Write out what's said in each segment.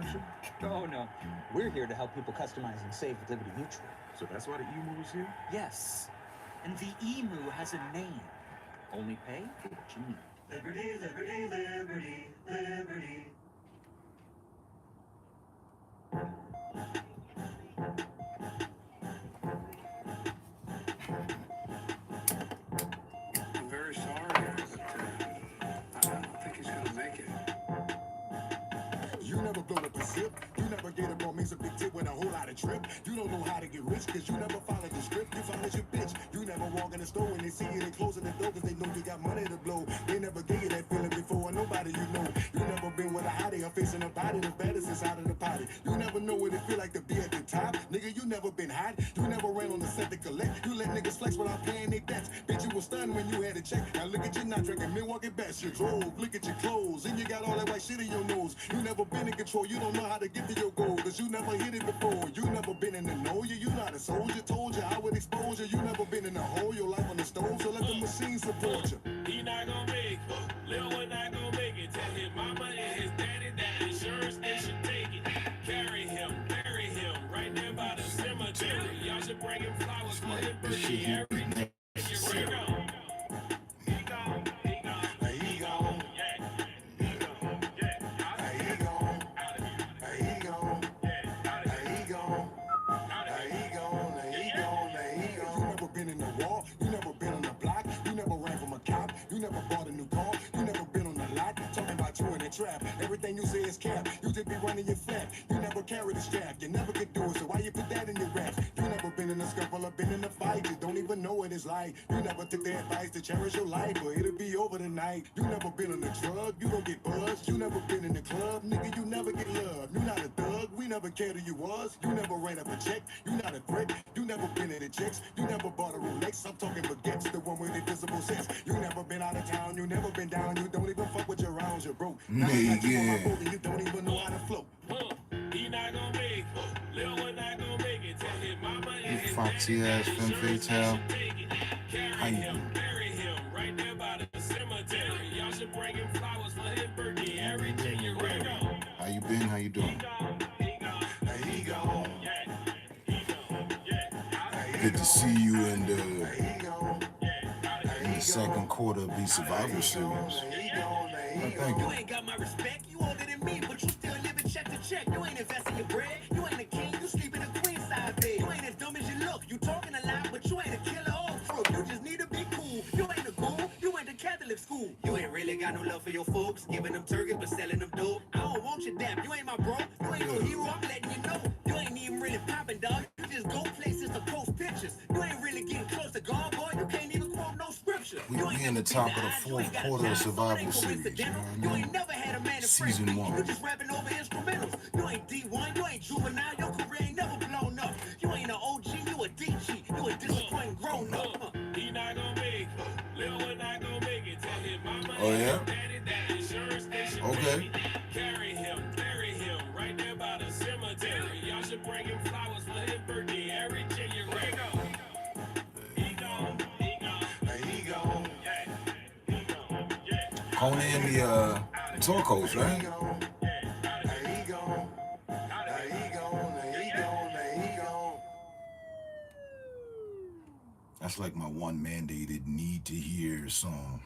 redemption? Oh, no. We're here to help people customize and save with Liberty Mutual. So that's why the emu is here? Yes. And the emu has a name. Only pay for what you need. Liberty, liberty, liberty, liberty. I'm very sorry, but I don't think he's gonna make it. You never blow up a zip. You never get up on me a big tip with a whole lot of trip. You don't know how to get rich because you never followed the script. You followed your bitch. You never walk in the store and they see you, they closing the door because they know you got money to blow. They never gave you that feeling before, and nobody you know. You never been with a hottie or facing a body the baddest inside of the party. You never know what it feel like to be at the top. Nigga, you never been hot. You never ran on the set to collect. You let niggas flex without paying their debts. Bitch, you was stunned when you had a check. Now look at you not drinking Milwaukee best. You drove, look at your clothes, and you got all that white shit in your nose. You never been in control. You don't know how to get to your goal because you never hit it before. You never been in the know. You not a soldier. Told you I would expose you. You never been in the hole. Your life on the stove. So let the machine support you. He not gonna make it. Lil' one not gonna make it. Tell his mama and his daddy that insurance they should take it. Carry him, bury him, right there by the cemetery. Y'all should bring him flowers for his birthday every day. He gone. He gone. He gone. He gone. Yeah. He gone. Yeah. He gone. He gone. Yeah. He gone. He gone. He gone. He gone. You never been in the wall. You never been on the block. You never ran from a cop. You never bought a new car. You never been on the lot. Talking about you in a trap. Everything you say is cap. You just be running your flat. You never carry the strap. You never could do it. So why you put that in your rap? You never been in a scuffle or been in a fight. You don't even know what it's like. You never took the advice to cherish your life, or it'll be over tonight. You never been on a drug. You don't get buzzed. You never been in the club. Nigga, you never get love. You not a thug. We never cared who you was. You never ran up a check. You not a threat. You never been in the checks. You never bought a Rolex. I'm talking baguettes, the one with invisible sex. You never been out of town. You never been down. You don't even fuck with your rounds. You're broke. Now I got you on my boat and you don't even know how to float. He not gonna make it. Lil' one not gonna make it. Tell his mama and his Foxy daddy ass that Femme insurance Fatale. they should take it. How Carry you him, doing? bury him, right there by the cemetery. Y'all should bring him flowers for his birthday every January. How you been? How you doing? He gone. He gone. Yeah. He gone. Yeah. Good to see you in the He gone. second quarter of the Survival Series. He gone. Well, thank You you. ain't got my respect. You older than me, but you still living check to check. You ain't investing your bread. You ain't a king. You sleep in a queen side bed. You ain't as dumb as you look. You talking a lot, but you ain't a killer or a crook. You just need to be cool. You ain't a ghoul. You ain't a Catholic school. You ain't really got no love for your folks. Giving them turkeys, but selling them dope. I don't want your dap. You ain't my bro. You ain't no hero. I'm letting you know. You ain't even really popping, dog. You just go places to post pictures. You ain't really getting close to God, boy. You can't even quote no scripture. We in the top of the fourth quarter of Survival Series. You know You what I ain't mean? never had a man to Season friend. one. You just rapping over instrumentals. You ain't D1, you ain't juvenile, your career ain't never blown up. You ain't an OG, you a DG, you a disappointing grown up. He not gonna make it. Lil' one not gonna make it. Tell his mama Oh, and yeah? his daddy that insurance they should Okay. take it. Carry him, bury him, right there by the cemetery. Y'all should bring him flowers for his birthday every January. He gone. He gone. He gone. Yeah. He gone. Yeah. Conan the talk host, right? He gone. He gone. He gone. He gone. That's like my one mandated need to hear song.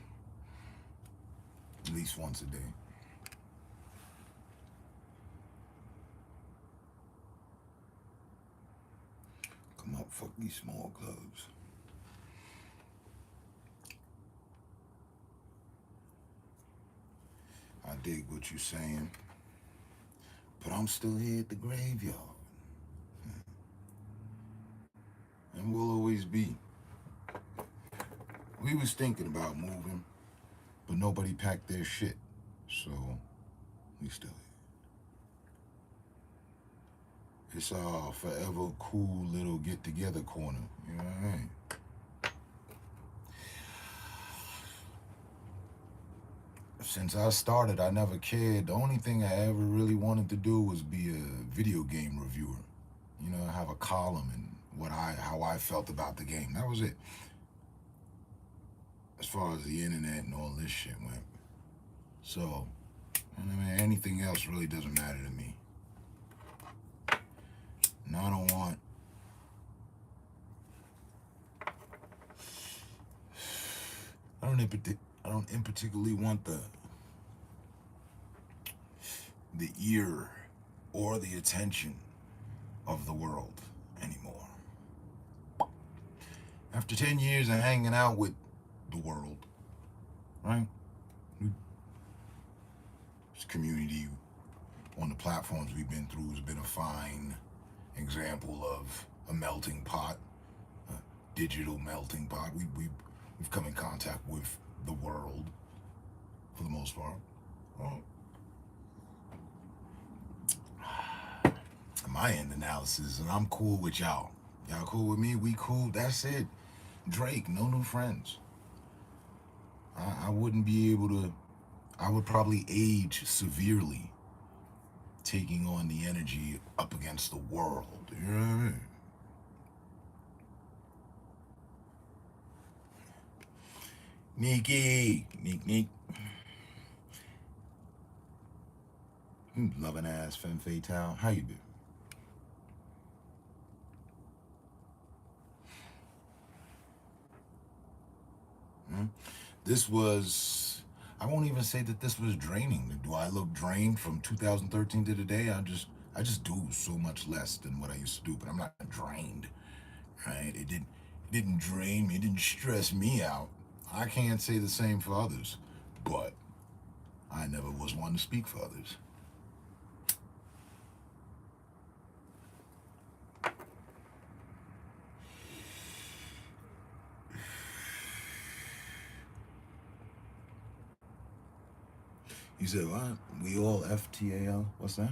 At least once a day. Come up, fuck these small clubs. I dig what you're saying, but I'm still here at the graveyard. And will always be. We was thinking about moving, but nobody packed their shit, so we still here. It's our forever cool little get-together corner, you know what I mean? Since I started, I never cared. The only thing I ever really wanted to do was be a video game reviewer. You know, have a column and how I felt about the game. That was it. As far as the internet and all this shit went. So, I mean, anything else really doesn't matter to me. don't in particularly want the ear or the attention of the world anymore. After 10 years of hanging out with the world, right? This community on the platforms we've been through has been a fine example of a melting pot, a digital melting pot. We've come in contact with the world for the most part. Well, my end analysis, and I'm cool with y'all. Y'all cool with me? We cool. That's it. Drake, no new friends. I wouldn't be able to. I would probably age severely taking on the energy up against the world. You know what I mean? Neek. Loving ass femme fatale. How you been? This was, I won't even say that this was draining. Do I look drained from 2013 to today? I just do so much less than what I used to do, but I'm not drained, right? It didn't drain me. It didn't stress me out. I can't say the same for others, but I never was one to speak for others. You said what? We all FTAL? What's that?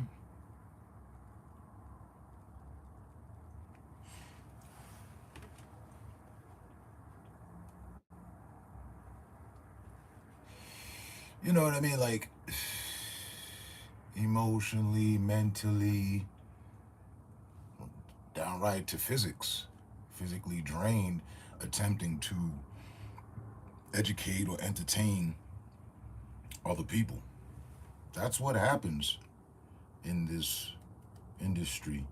You know what I mean? Like, emotionally, mentally, downright to physically drained, attempting to educate or entertain other people. That's what happens in this industry.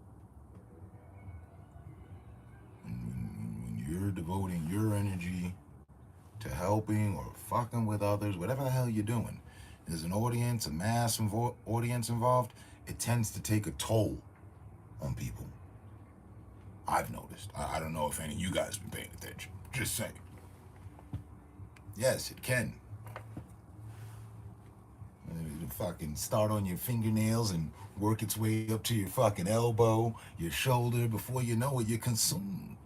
When you're devoting your energy to helping or fucking with others, whatever the hell you're doing, there's an audience, a mass audience involved, it tends to take a toll on people. I've noticed. I don't know if any of you guys have been paying attention. Just saying. Yes, it can. Fucking start on your fingernails and work its way up to your fucking elbow, your shoulder. Before you know it, you're consumed.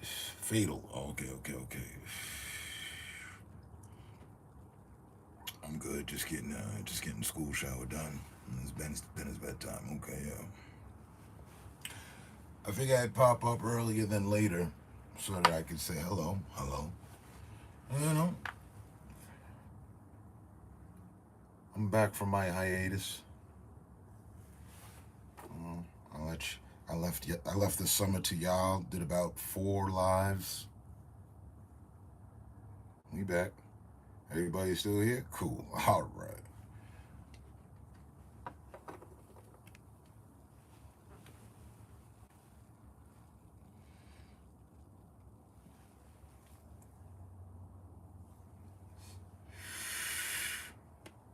Fatal. Okay. I'm good. Just getting school shower done. It's been his bedtime. Okay, yeah. I figured I'd pop up earlier than later, so that I could say hello. You know, I'm back from my hiatus. I left this summer to y'all. Did about 4 lives. We back. Everybody still here? Cool. All right.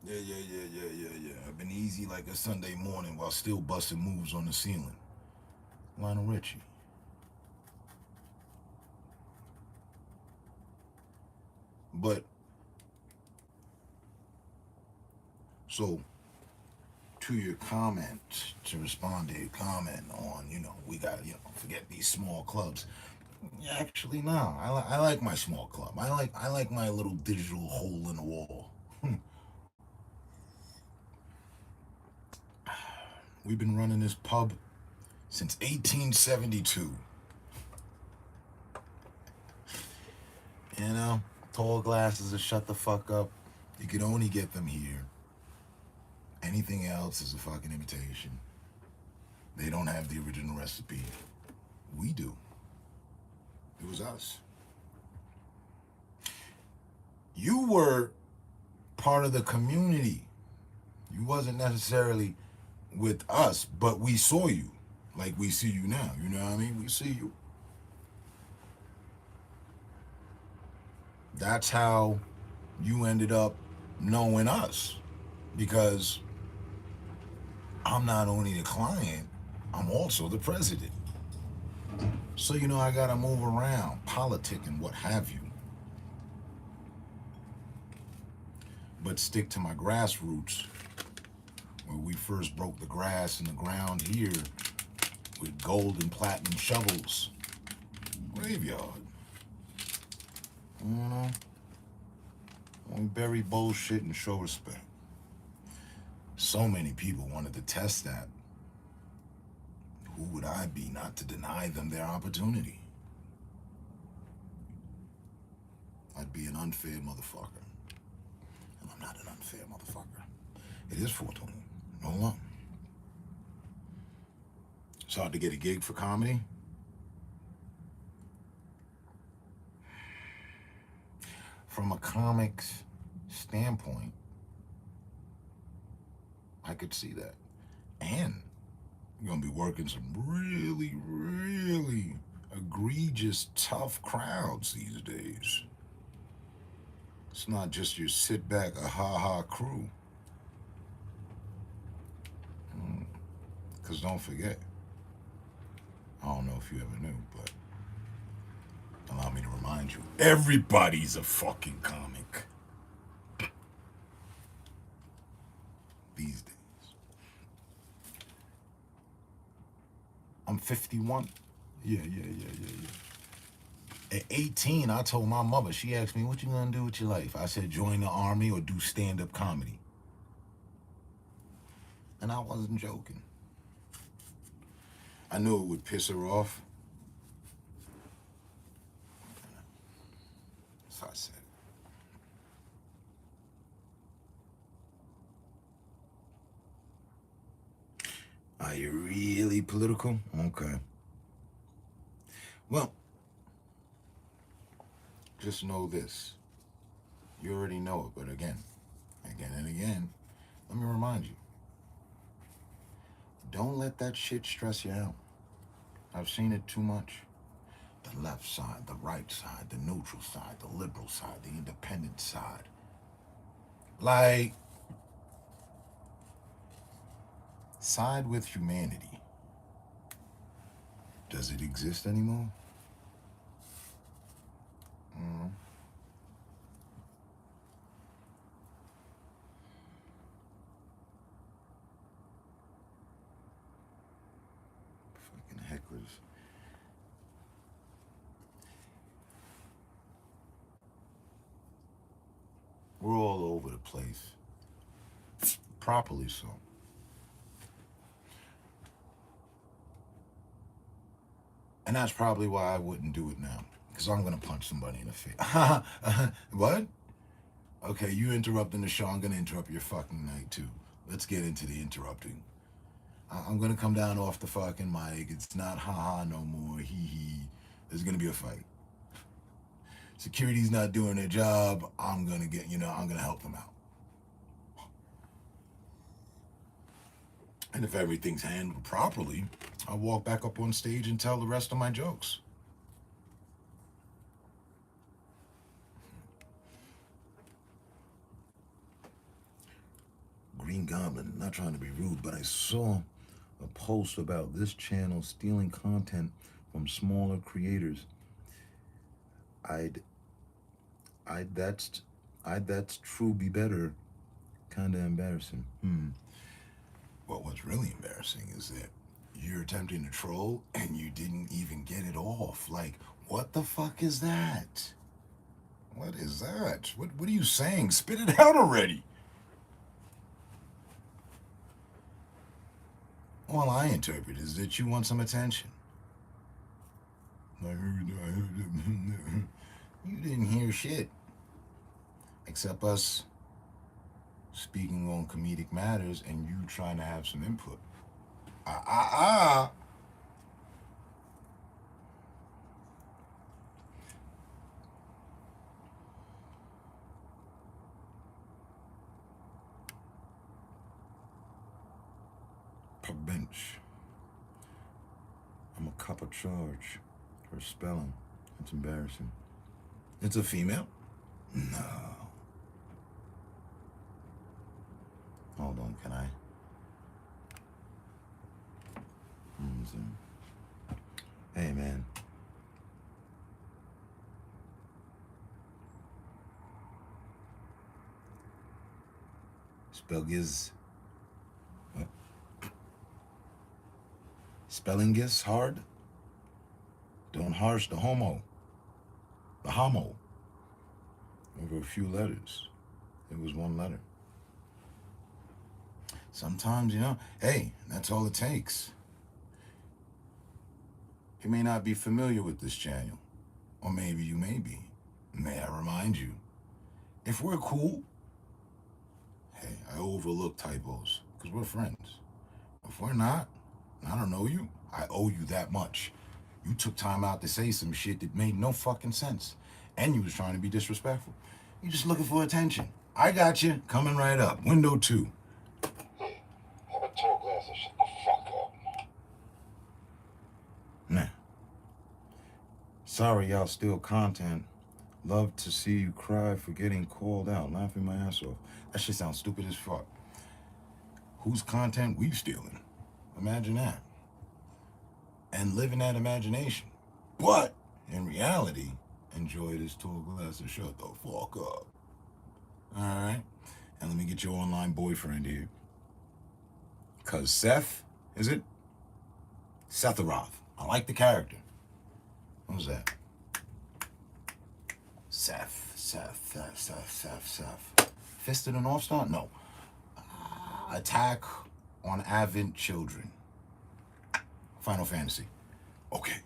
Yeah. I've been easy like a Sunday morning while still busting moves on the ceiling. Lionel Richie. But, so, to your comment, to respond to your comment on, we gotta, forget these small clubs. Actually, no. I like my small club. I like my little digital hole in the wall. We've been running this pub since 1872. Tall glasses are shut the fuck up. You can only get them here. Anything else is a fucking imitation. They don't have the original recipe. We do. It was us. You were part of the community. You wasn't necessarily with us, but we saw you, Like we see you now, you know what I mean? We see you. That's how you ended up knowing us. Because I'm not only the client, I'm also the president. So, you know, I gotta move around, politic and what have you. But stick to my grassroots, where we first broke the grass in the ground here with gold and platinum shovels. Graveyard. You know? We bury bullshit and show respect. So many people wanted to test that. Who would I be not to deny them their opportunity? I'd be an unfair motherfucker. And I'm not an unfair motherfucker. It is 420. No lump. It's hard to get a gig for comedy. From a comic's standpoint, I could see that. And you're gonna be working some really, really egregious, tough crowds these days. It's not just your sit back, a ha-ha crew. Because don't forget, I don't know if you ever knew, but allow me to remind you, everybody's a fucking comic these days. I'm 51. Yeah. At 18, I told my mother, she asked me, what you gonna do with your life? I said, join the army or do stand-up comedy. And I wasn't joking. I knew it would piss her off. So I said it. Are you really political? Okay. Well, just know this. You already know it, but again and again, let me remind you. Don't let that shit stress you out. I've seen it too much. The left side, the right side, the neutral side, the liberal side, the independent side. Like, side with humanity. Does it exist anymore? Fucking hecklers. We're all over the place. Properly so. And that's probably why I wouldn't do it now. Because I'm going to punch somebody in the face. What? Okay, you interrupting the show. I'm going to interrupt your fucking night, too. Let's get into the interrupting. I'm going to come down off the fucking mic. It's not ha-ha no more. Hee-hee. There's going to be a fight. Security's not doing their job. I'm going to I'm going to help them out. And if everything's handled properly, I'll walk back up on stage and tell the rest of my jokes. Green Goblin, not trying to be rude, but I saw a post about this channel stealing content from smaller creators. That's true, be better. Kinda embarrassing. Well, what's really embarrassing is that you're attempting to troll and you didn't even get it off. Like, what the fuck is that? What is that? What are you saying? Spit it out already. All I interpret is that you want some attention. You didn't hear shit. Except us speaking on comedic matters and you trying to have some input. Per bench. cop a charge for spelling. It's embarrassing. It's a female? No. Hold on, can I? Hey, man. Spellgiz. What? Spelling is hard? Don't harsh the homo. The homo. Over a few letters. It was one letter. Sometimes, you know, hey, that's all it takes. You may not be familiar with this channel, or maybe you may be. May I remind you, if we're cool, hey, I overlook typos, because we're friends. If we're not, and I don't know you, I owe you that much. You took time out to say some shit that made no fucking sense, and you was trying to be disrespectful. You just looking for attention. I got you, coming right up. Window 2. Hey, have a tall glass and shut the fuck up. Nah. Sorry y'all steal content. Love to see you cry for getting called out. Laughing my ass off. That shit sounds stupid as fuck. Whose content we stealing? Imagine that. And live in that imagination. But, in reality, enjoy this tall glass and shut the fuck up. Alright? And let me get your online boyfriend here. Cause Seth, is it? Setharoth. I like the character. What was that? Seth. Fist of the North Star? No. Attack on Advent Children. Final Fantasy. Okay.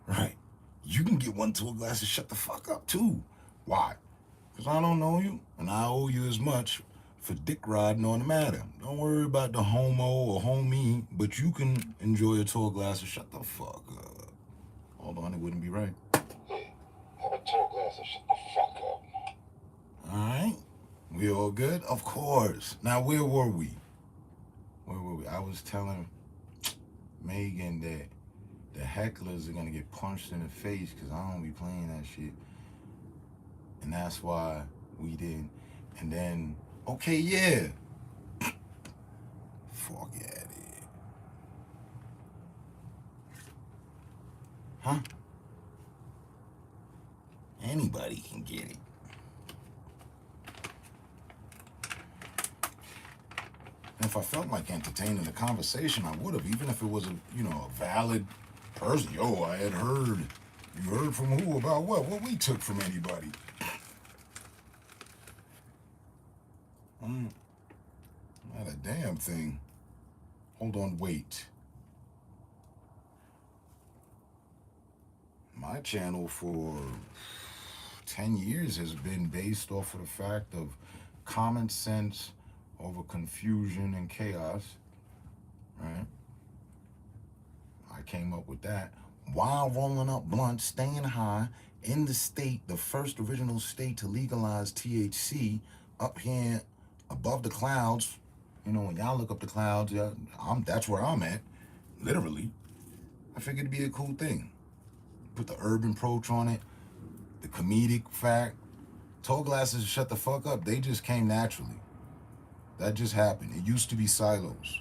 Right. You can get one tall glass and shut the fuck up too. Why? Because I don't know you, and I owe you as much for dick riding on the matter. Don't worry about the homo or homie, but you can enjoy a tall glass and shut the fuck up. Hold on, it wouldn't be right. Hey, have a tall glass and shut the fuck up. Alright. We all good? Of course. Now, where were we? I was telling Megan that the hecklers are gonna get punched in the face because I don't be playing that shit. And that's why we did. And then, okay, yeah. Fuck yeah, dude. Huh? Anybody can get it. And if I felt like entertaining the conversation, I would have, even if it was a valid person. Yo, I had heard. You heard from who about what? What we took from anybody? Not a damn thing. Hold on, wait. My channel for 10 years has been based off of the fact of common sense over confusion and chaos, right? I came up with that while rolling up blunts, staying high in the state, the first original state to legalize THC, up here above the clouds. You know, when y'all look up the clouds, that's where I'm at, literally. I figured it'd be a cool thing. Put the urban approach on it, the comedic fact. Tall glasses shut the fuck up. They just came naturally. That just happened. It used to be silos.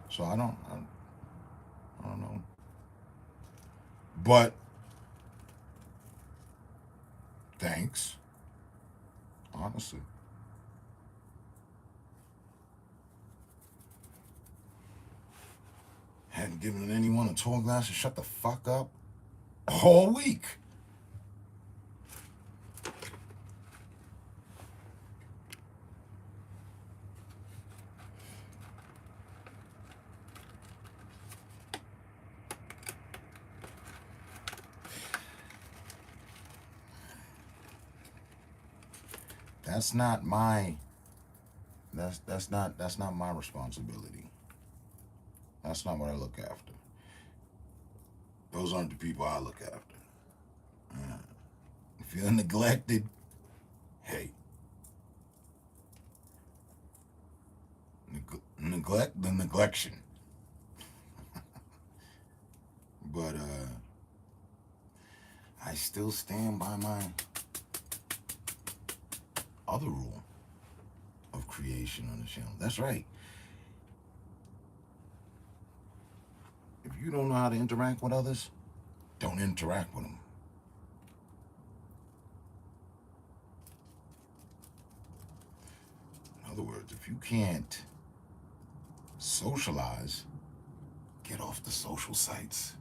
So I don't know. But thanks. Honestly. Hadn't given anyone a tall glass to shut the fuck up all week. That's not my responsibility. That's not what I look after. Those aren't the people I look after. If you're neglected, hey. neglect the neglection. But I still stand by my other rule of creation on the channel. That's right. If you don't know how to interact with others, don't interact with them. In other words, if you can't socialize, get off the social sites.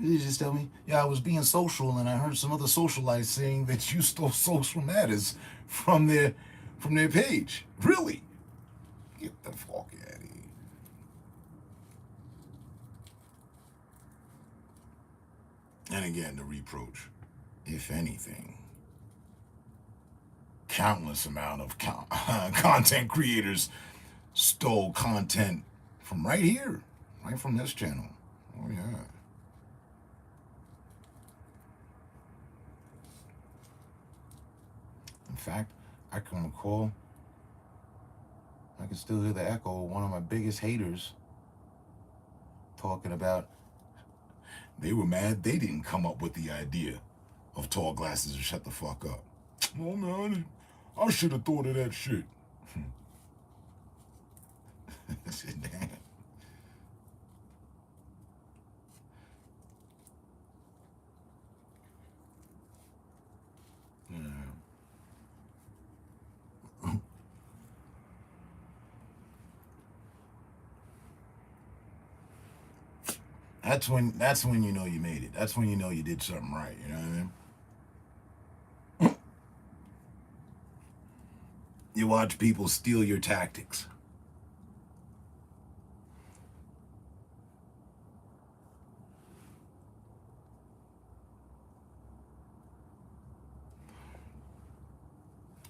Did you just tell me? Yeah, I was being social and I heard some other socialites saying that you stole social matters from their page. Really? Get the fuck out of here. And again, the reproach, if anything, countless amount of content creators stole content from right here, right from this channel. Oh yeah. In fact, I can recall, I can still hear the echo of one of my biggest haters talking about they were mad they didn't come up with the idea of tall glasses and shut the fuck up. Oh man, I should have thought of that shit. I said, damn. That's when you know you made it. That's when you know you did something right, you know what I mean? You watch people steal your tactics.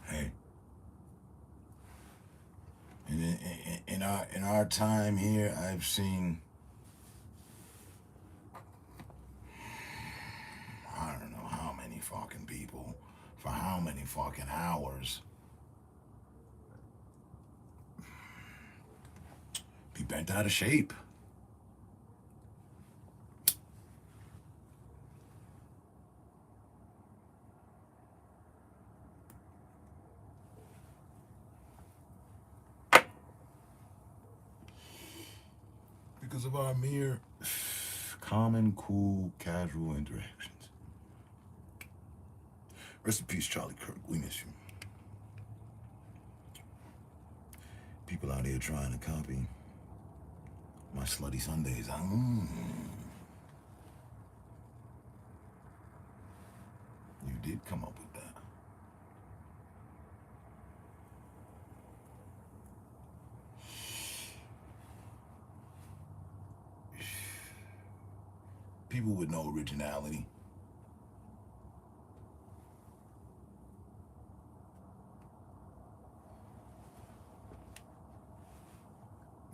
Hey. And in our time here, I've seen, I don't know how many fucking people for how many fucking hours be bent out of shape. Because of our mere common, cool, casual interactions. Rest in peace, Charlie Kirk. We miss you. People out here trying to copy my slutty Sundays. You did come up with that. People with no originality.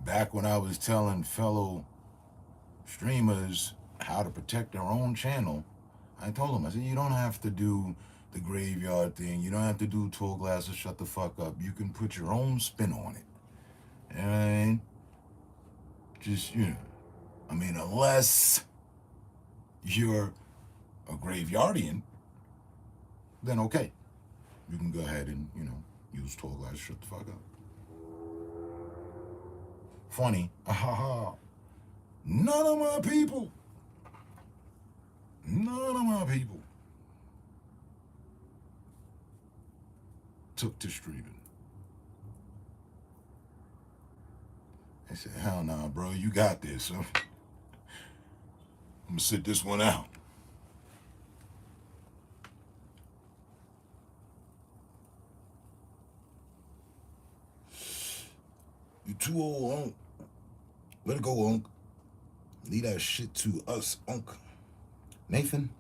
Back when I was telling fellow streamers how to protect their own channel, I told them, I said, you don't have to do the graveyard thing. You don't have to do tall glasses, shut the fuck up. You can put your own spin on it. You know what I mean? Just, you know, I mean, unless you're a graveyardian, then okay. You can go ahead and, you know, use tall glasses, shut the fuck up. Funny, none of my people took to streaming. I said, hell nah, bro, you got this. I'm gonna sit this one out. You too old, Unc. Let it go, Unc. Leave that shit to us, Unc. Nathan,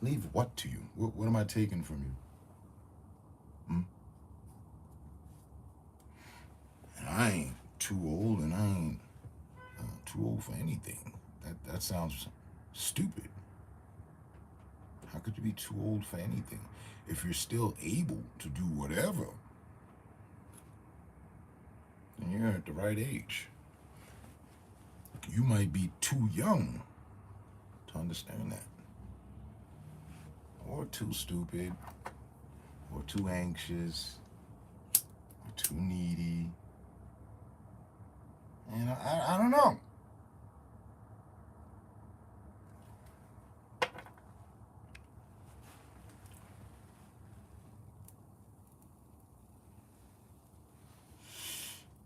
leave what to you? What am I taking from you? And I ain't too old, and I ain't too old for anything. That sounds stupid. How could you be too old for anything? If you're still able to do whatever, And you're at the right age. You might be too young to understand that. Or too stupid. Or too anxious. Or too needy. And I don't know.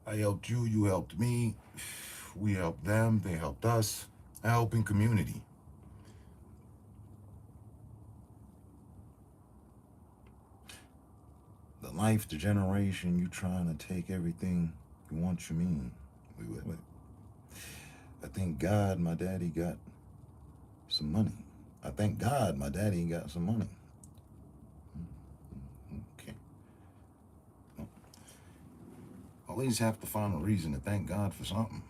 I helped you, you helped me. We helped them, they helped us. A helping community. The life, the generation, you trying to take everything you want, you mean. Wait. I thank God my daddy got some money. I thank God my daddy got some money. Okay. Always have to find a reason to thank God for something.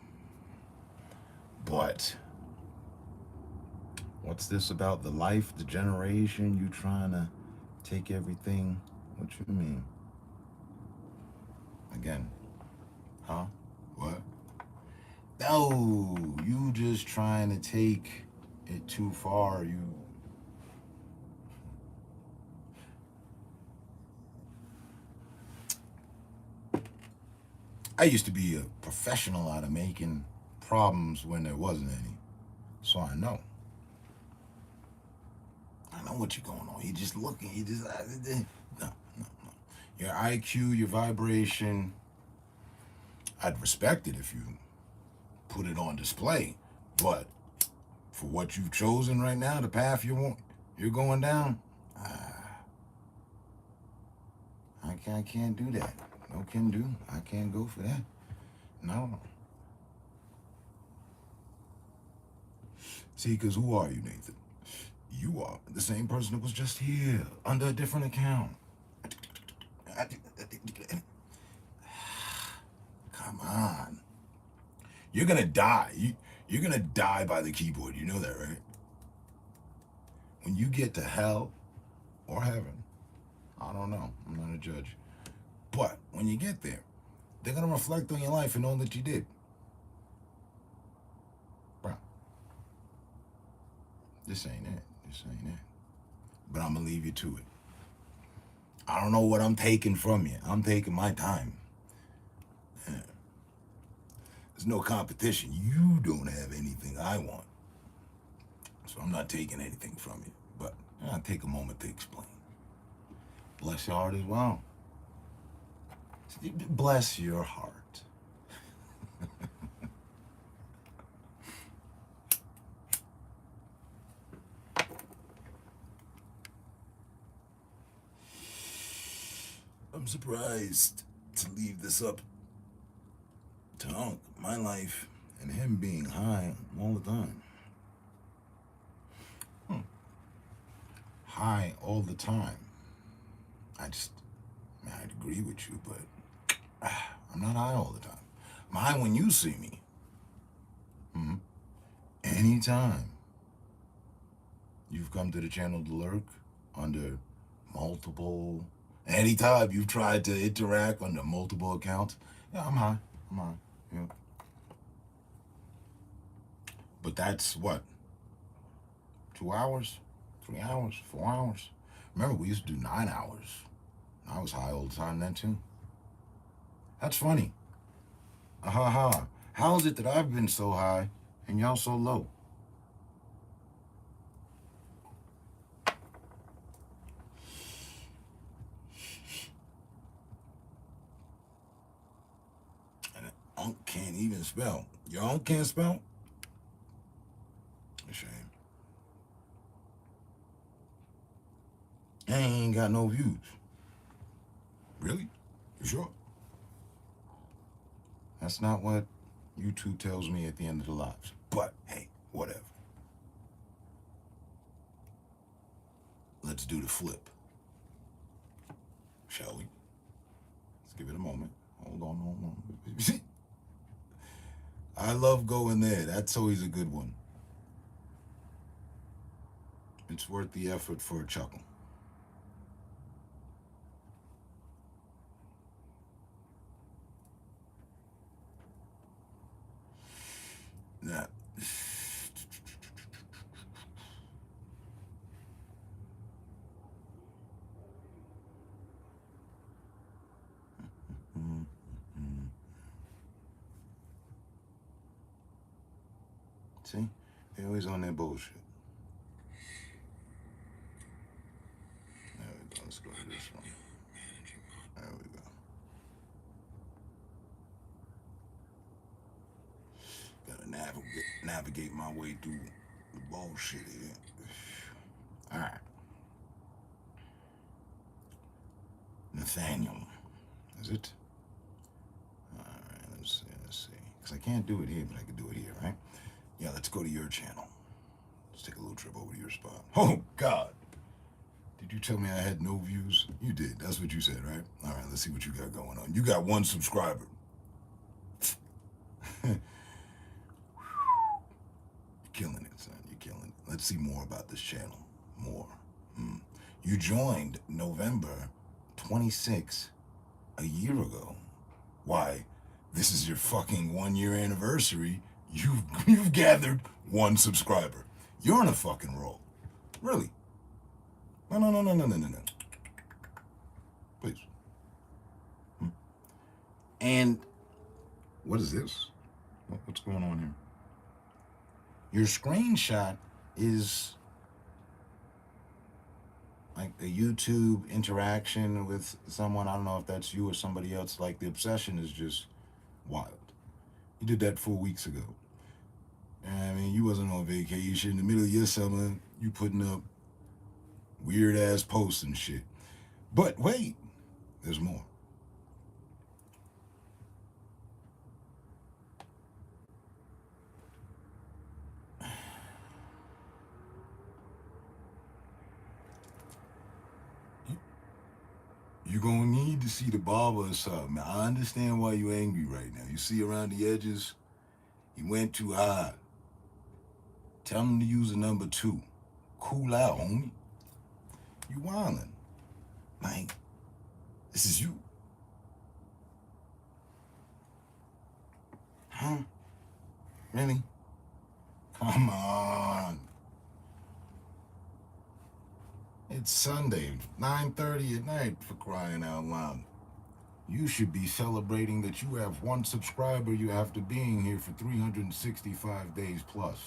But what's this about the life, the generation, you trying to take everything? What you mean? Again. Huh? What? No, you just trying to take it too far. I used to be a professional out of making problems when there wasn't any. So I know. I know what you're going on. You just looking, you just no. Your IQ, your vibration, I'd respect it if you put it on display. But for what you've chosen right now, the path you're going down, I can't do that. No can do. I can't go for that. No. See, because who are you, Nathan? You are the same person that was just here under a different account. Come on. You're going to die. You're going to die by the keyboard. You know that, right? When you get to hell or heaven, I don't know. I'm not a judge. But when you get there, they're going to reflect on your life and all that you did. Bro. This ain't it. But I'm going to leave you to it. I don't know what I'm taking from you. I'm taking my time. Yeah. There's no competition. You don't have anything I want. So I'm not taking anything from you. But I'll take a moment to explain. Bless your heart as well. Bless your heart. I'm surprised to leave this up to Unc, my life, and him being high all the time. High all the time. I'd agree with you, but I'm not high all the time. I'm high when you see me. Anytime you've come to the channel to lurk under multiple, anytime you've tried to interact under multiple accounts, yeah, I'm high, yeah. But that's what? 2 hours, 3 hours, 4 hours? Remember, we used to do 9 hours. I was high all the time then too. That's funny. How is it that I've been so high and y'all so low? And Unc can't even spell. Your Unc can't spell? A shame. And he ain't got no views. Really? You sure? That's not what YouTube tells me at the end of the lives. But, hey, whatever. Let's do the flip. Shall we? Let's give it a moment. Hold on. I love going there. That's always a good one. It's worth the effort for a chuckle. See? They always on that bullshit. There we go. Let's go to this one. There we go. Gotta navigate my way through the bullshit here. All right. Nathaniel. Is it? All right, let's see. Because I can't do it here, but I can do it here, right? Yeah, let's go to your channel. Let's take a little trip over to your spot. Oh, God. Did you tell me I had no views? You did. That's what you said, right? All right, let's see what you got going on. You got 1 subscriber. You're killing it, son. You're killing it. Let's see more about this channel. More. You joined November 26 a year ago. Why? This is your fucking 1-year anniversary. You've gathered 1 subscriber. You're on a fucking roll. Really. No. Please. And what is this? What's going on here? Your screenshot is like a YouTube interaction with someone. I don't know if that's you or somebody else. Like, the obsession is just wild. You did that 4 weeks ago. I mean, you wasn't on vacation. In the middle of your summer, you putting up weird ass posts and shit. But wait, there's more. You're gonna need to see the barber or something. I understand why you're angry right now. You see around the edges, he went too high. Tell him to use a number 2. Cool out, homie. You wildin'. Like, this is you. Huh? Really? Come on. It's Sunday, 9:30 at night, for crying out loud. You should be celebrating that you have 1 subscriber you after being here for 365 days plus.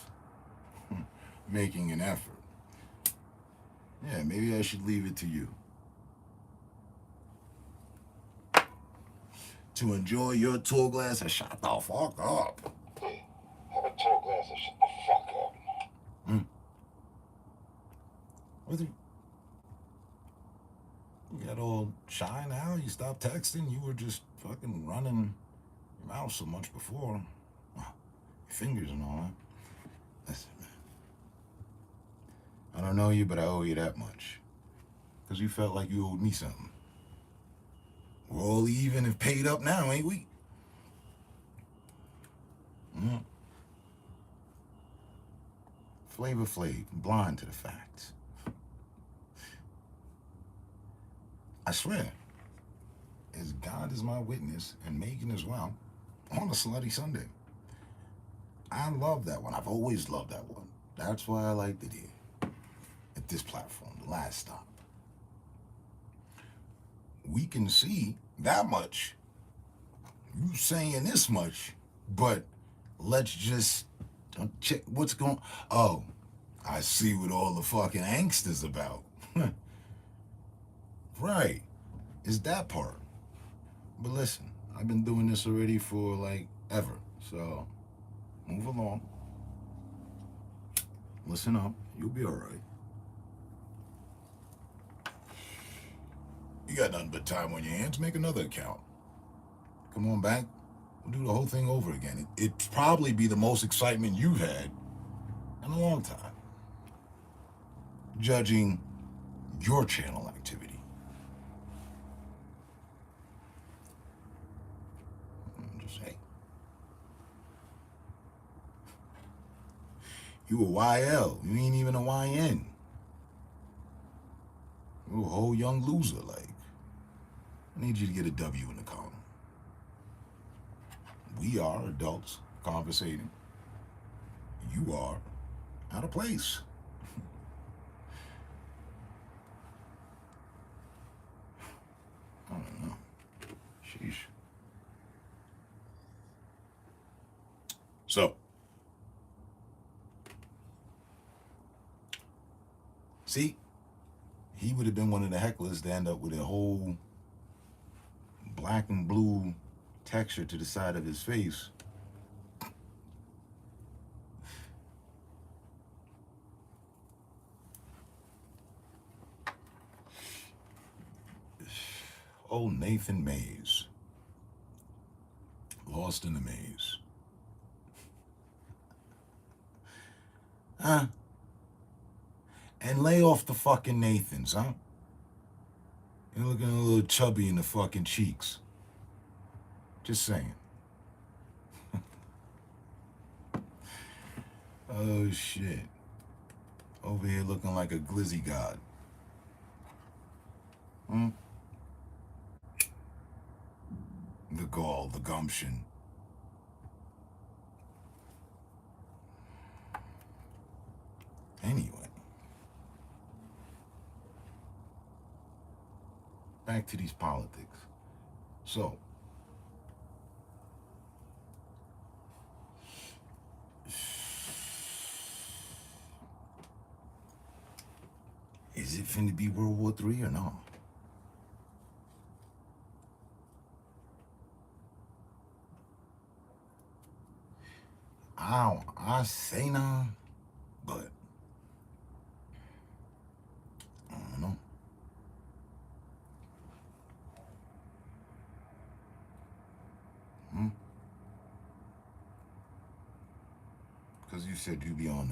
Making an effort. Yeah, maybe I should leave it to you. To enjoy your tall glass of shut the fuck up. Hey, have a tall glass and shut the fuck up. Whether you got all shy now, you stopped texting, you were just fucking running your mouth so much before. Your fingers and all that. Listen, man. I don't know you, but I owe you that much. Because you felt like you owed me something. We're all even and paid up now, ain't we? Flavor Flav, blind to the facts. I swear, as God is my witness, and Megan as well, on a Slutty Sunday. I love that one. I've always loved that one. That's why I liked it here. At this platform, The Last Stop. We can see that much. You saying this much, but let's just check what's going on. Oh, I see what all the fucking angst is about. Right. It's that part. But listen, I've been doing this already for like ever. So move along. Listen up. You'll be all right. You got nothing but time on your hands. Make another account. Come on back. We'll do the whole thing over again. It'd probably be the most excitement you've had in a long time. Judging your channel activity. Just say. You a YL. You ain't even a YN. You're a whole young loser, like. I need you to get a W in the column. We are adults conversating. You are out of place. I don't know. Sheesh. So, See, he would have been one of the hecklers to end up with a whole black and blue texture to the side of his face. Oh, Nathan Mays. Lost in the maze. Huh? And lay off the fucking Nathans, huh? You're looking a little chubby in the fucking cheeks. Just saying. Oh, shit. Over here looking like a glizzy god. Hmm? The gall, the gumption. Anyway. Back to these politics. So, is it finna be World War III or no? I say nah, but I don't know. Because you said you'd be on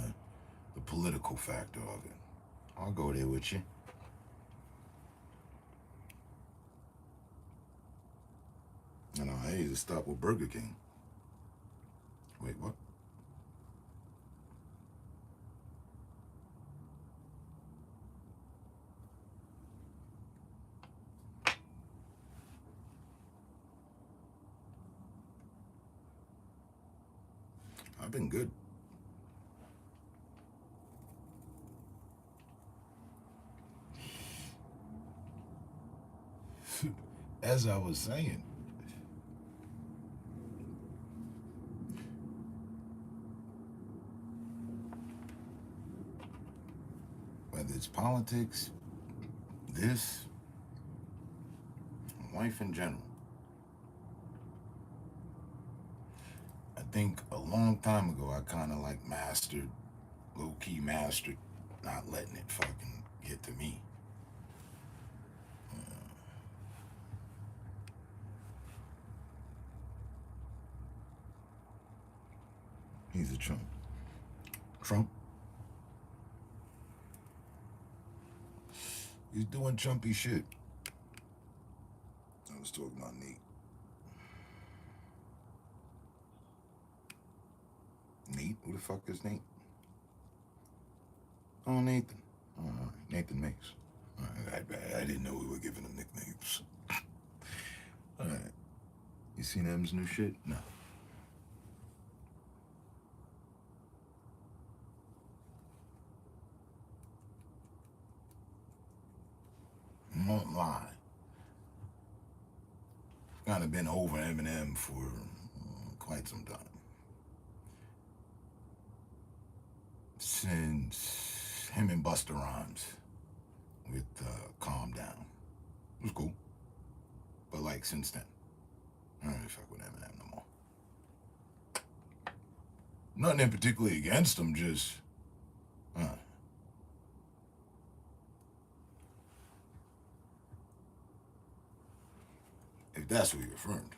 the political factor of it. I'll go there with you. And I hate to stop with Burger King. Wait, what? I've been good. As I was saying, whether it's politics, this, life in general, I think a long time ago I kind of like mastered, low-key mastered, not letting it fucking get to me. He's a Trump. Trump? He's doing Trumpy shit. I was talking about Nate. Nate? Who the fuck is Nate? Oh, Nathan. Oh, all right. Nathan Mays. All right, I didn't know we were giving him nicknames. All right. You seen M's new shit? No. Won't lie. Kind of been over Eminem for quite some time. Since him and Busta Rhymes with Calm Down. It was cool. But like since then, I don't really fuck with Eminem no more. Nothing in particularly against him, just if that's what you're referring to,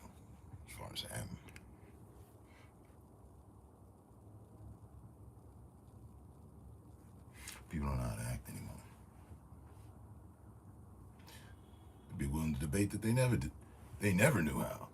as far as M. People don't know how to act anymore. They'd be willing to debate that they never did. They never knew how.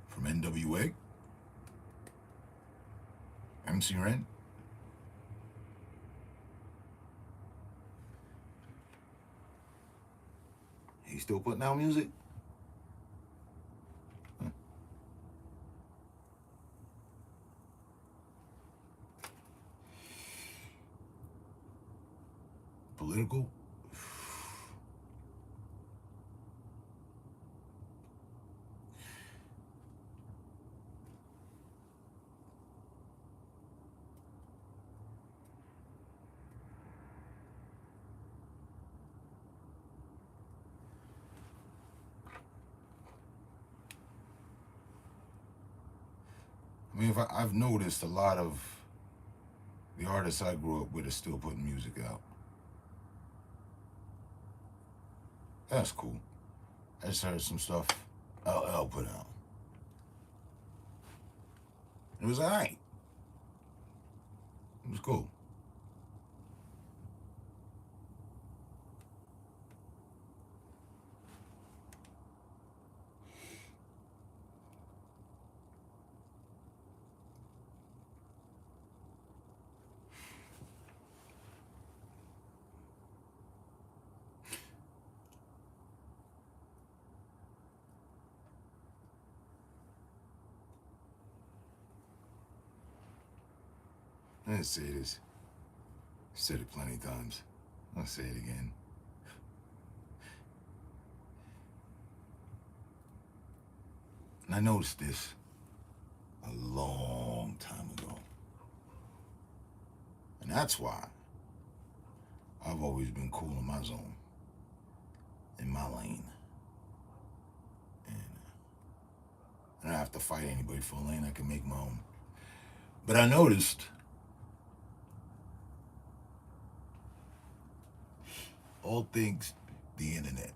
From NWA, MC Ren. He still putting out music? Huh. political. I mean, I've noticed a lot of the artists I grew up with are still putting music out. That's cool. I just heard some stuff LL put out. It was alright. It was cool. I didn't say this. Said it plenty of times. I'll say it again. And I noticed this a long time ago. And that's why I've always been cool in my zone, in my lane. And I don't have to fight anybody for a lane. I can make my own. But I noticed all things the internet.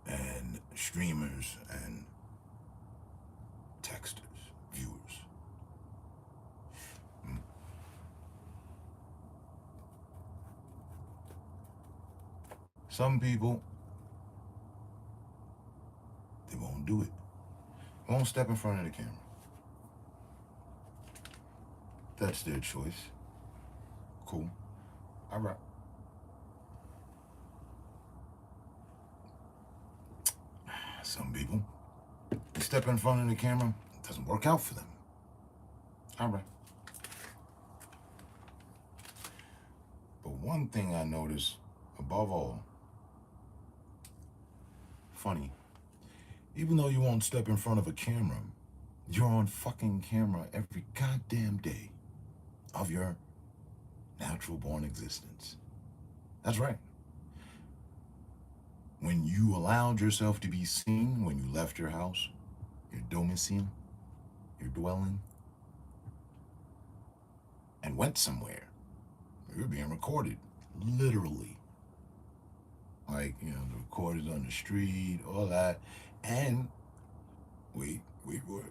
And streamers and texters, viewers. Some people, they won't do it. Won't step in front of the camera. That's their choice. Cool. All right. Some people, they step in front of the camera, it doesn't work out for them. All right. But one thing I noticed, above all, funny, even though you won't step in front of a camera, you're on fucking camera every goddamn day of your natural born existence. That's right. When you allowed yourself to be seen, when you left your house, your domicile, your dwelling, and went somewhere, you're being recorded, literally. Like, you know, the recorders on the street, all that. And, wait, what?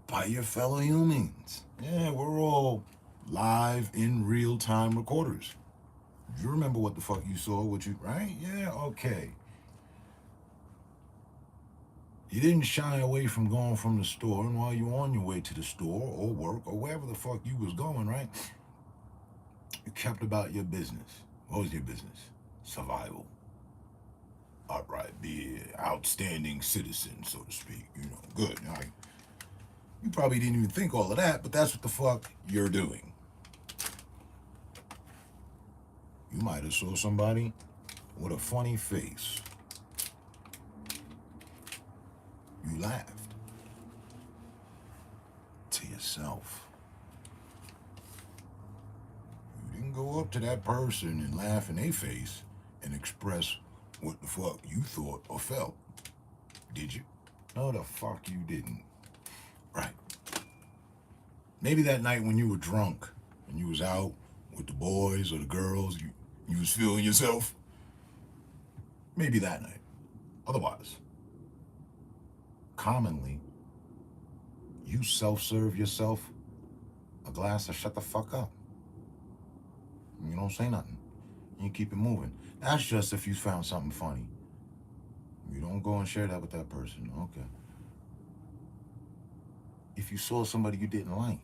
By your fellow humans. Yeah, we're all live in real time recorders. You remember what the fuck you saw, right? Yeah, okay. You didn't shy away from going from the store, and while you were on your way to the store or work or wherever the fuck you was going, right? You kept about your business. What was your business? Survival. Outright, be an outstanding citizen, so to speak. You know, good. Like, you probably didn't even think all of that, but that's what the fuck you're doing. You might have saw somebody with a funny face. You laughed to yourself. You didn't go up to that person and laugh in their face and express what the fuck you thought or felt. Did you? No, the fuck you didn't. Right. Maybe that night when you were drunk and you was out with the boys or the girls, you was feeling yourself. Maybe that night. Otherwise, commonly, you self-serve yourself a glass of shut the fuck up. You don't say nothing. You keep it moving. That's just if you found something funny. You don't go and share that with that person. Okay. If you saw somebody you didn't like,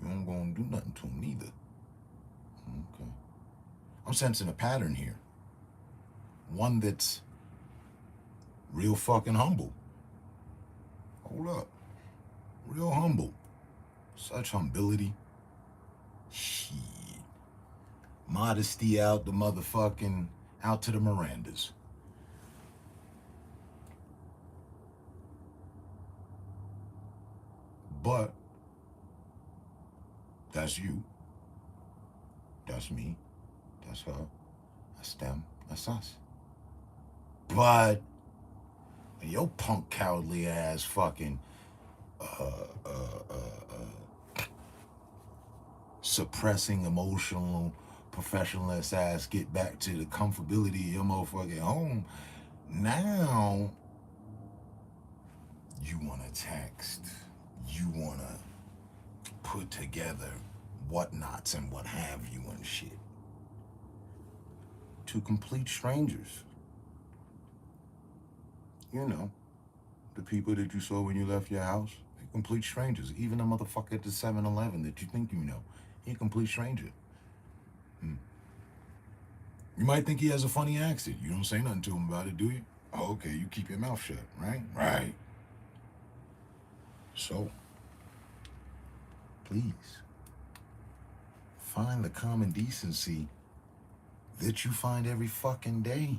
you don't go and do nothing to them either. Okay. I'm sensing a pattern here. One that's real fucking humble. Hold up. Real humble. Such humility. Shit. Modesty out the motherfucking, out to the Mirandas. But that's you. That's me. That's her. That's them. That's us. But your punk cowardly ass fucking suppressing emotional professionalist ass get back to the comfortability of your motherfucking home. Now you wanna text. You wanna put together whatnots and what have you and shit. To complete strangers. You know, the people that you saw when you left your house, they're complete strangers. Even a motherfucker at the 7-Eleven that you think you know, he's a complete stranger. You might think he has a funny accent. You don't say nothing to him about it, do you? Oh, okay, you keep your mouth shut, right? Right. So, please, find the common decency that you find every fucking day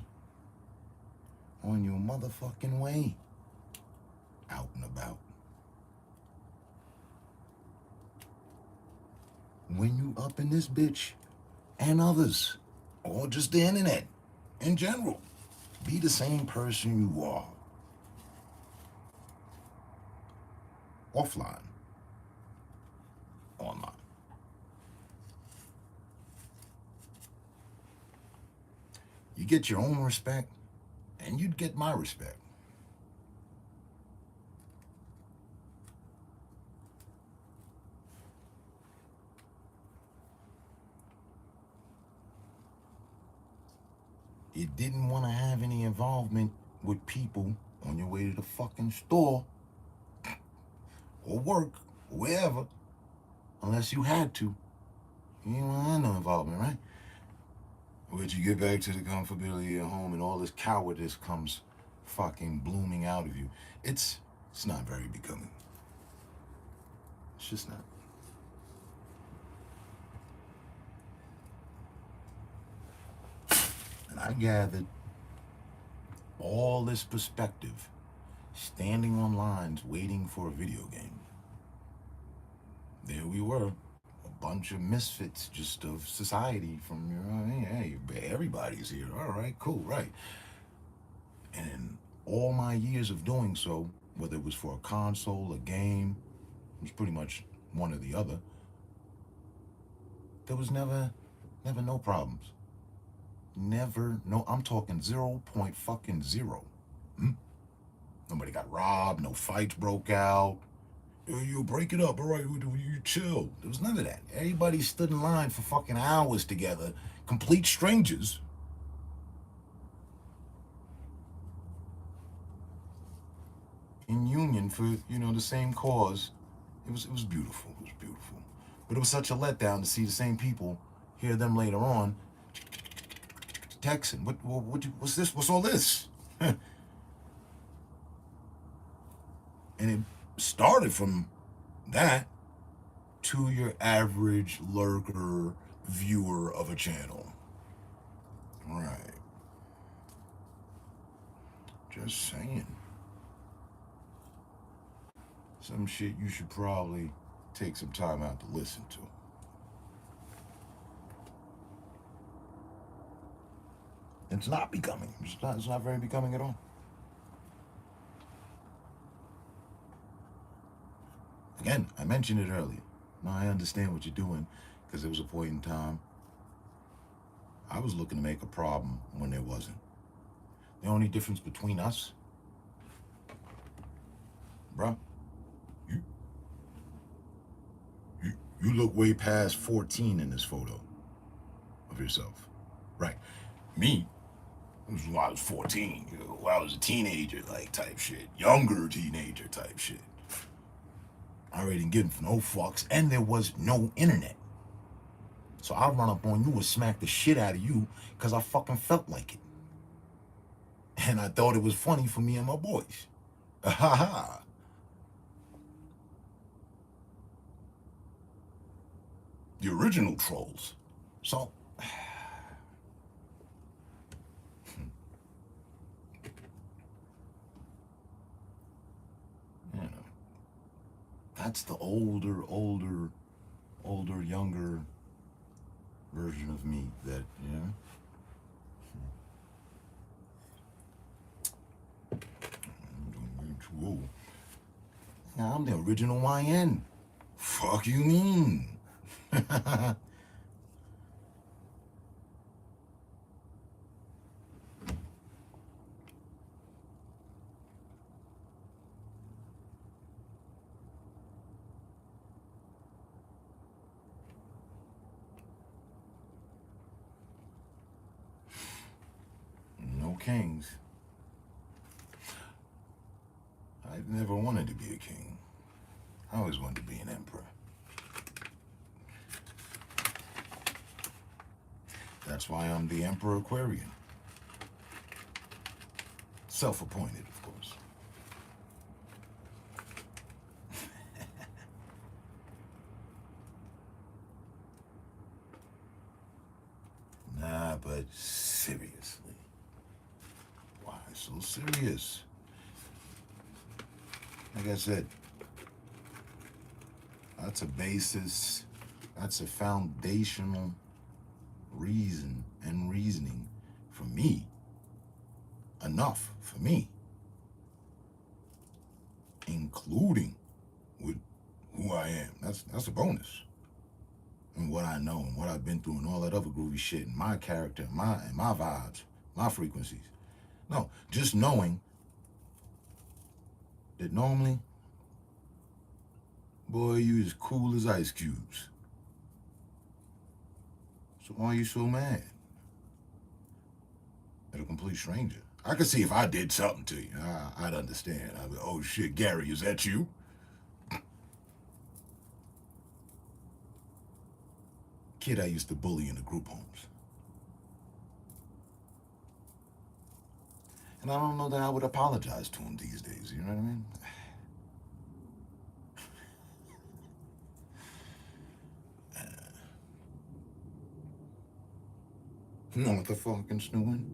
on your motherfucking way, out and about. When you up in this bitch and others, or just the internet in general, be the same person you are. Offline, online. You get your own respect, and you'd get my respect. You didn't want to have any involvement with people on your way to the fucking store or work or wherever, unless you had to. You didn't want to have no involvement, right? But you get back to the comfortability of your home and all this cowardice comes fucking blooming out of you. It's not very becoming. It's just not. And I gathered all this perspective standing on lines waiting for a video game. There we were, a bunch of misfits just of society from, hey, everybody's here. All right, cool, right. And all my years of doing so, whether it was for a console, a game, it was pretty much one or the other, there was never no problems. Never, no, I'm talking 0.0. Nobody got robbed, no fights broke out. You break it up, all right, you chill. There was none of that. Everybody stood in line for fucking hours together, complete strangers. In union for, the same cause. It was beautiful, it was beautiful. But it was such a letdown to see the same people, hear them later on, texting, what's this? What's all this? And it started from that to your average lurker viewer of a channel. Right. Just saying. Some shit you should probably take some time out to listen to. It's not becoming. It's not very becoming at all. Again, I mentioned it earlier. Now I understand what you're doing, because there was a point in time I was looking to make a problem when there wasn't. The only difference between us, bruh, you look way past 14 in this photo of yourself. Right. Me, it was when I was 14, when I was a teenager, like, type shit. Younger teenager type shit. I really didn't give no fucks, and there was no internet. So I'd run up on you and smack the shit out of you because I fucking felt like it. And I thought it was funny for me and my boys. Ha ha. The original trolls. So, you know, that's the older, younger version of me that, you know. I'm too old. Yeah, I'm the original YN. Fuck you mean? No kings. I never wanted to be a king. I always wanted to be an emperor. That's why I'm the Emperor Aquarian. Self-appointed, of course. Nah, but seriously. Why so serious? Like I said, that's a basis, that's a foundational reason and reasoning for me. Enough for me. Including with who I am. That's a bonus. And what I know and what I've been through and all that other groovy shit and my character and my vibes, my frequencies. No, just knowing that normally, boy, you as cool as ice cubes. So why are you so mad at a complete stranger? I could see if I did something to you, I'd understand. I'd be, oh shit, Gary, is that you? Kid I used to bully in the group homes. And I don't know that I would apologize to him these days, you know what I mean? Motherfucking snooing.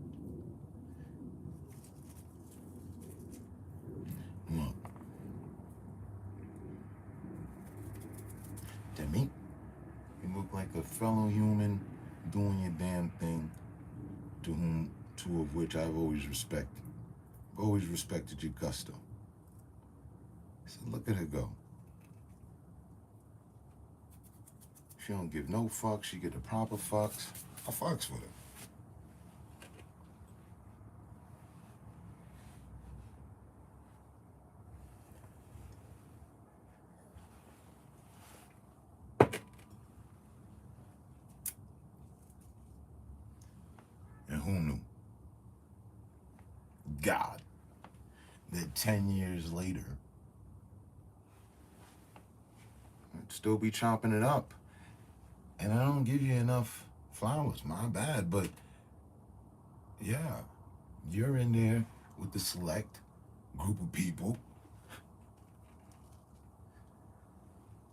Look. To me, you look like a fellow human doing your damn thing, to whom, two of which I've always respected. I've always respected your gusto. So look at her go. She don't give no fucks, she get the proper fucks. I fucks with her. And who knew? God, that 10 years later, I'd still be chopping it up. And I don't give you enough flowers, my bad, but yeah, you're in there with the select group of people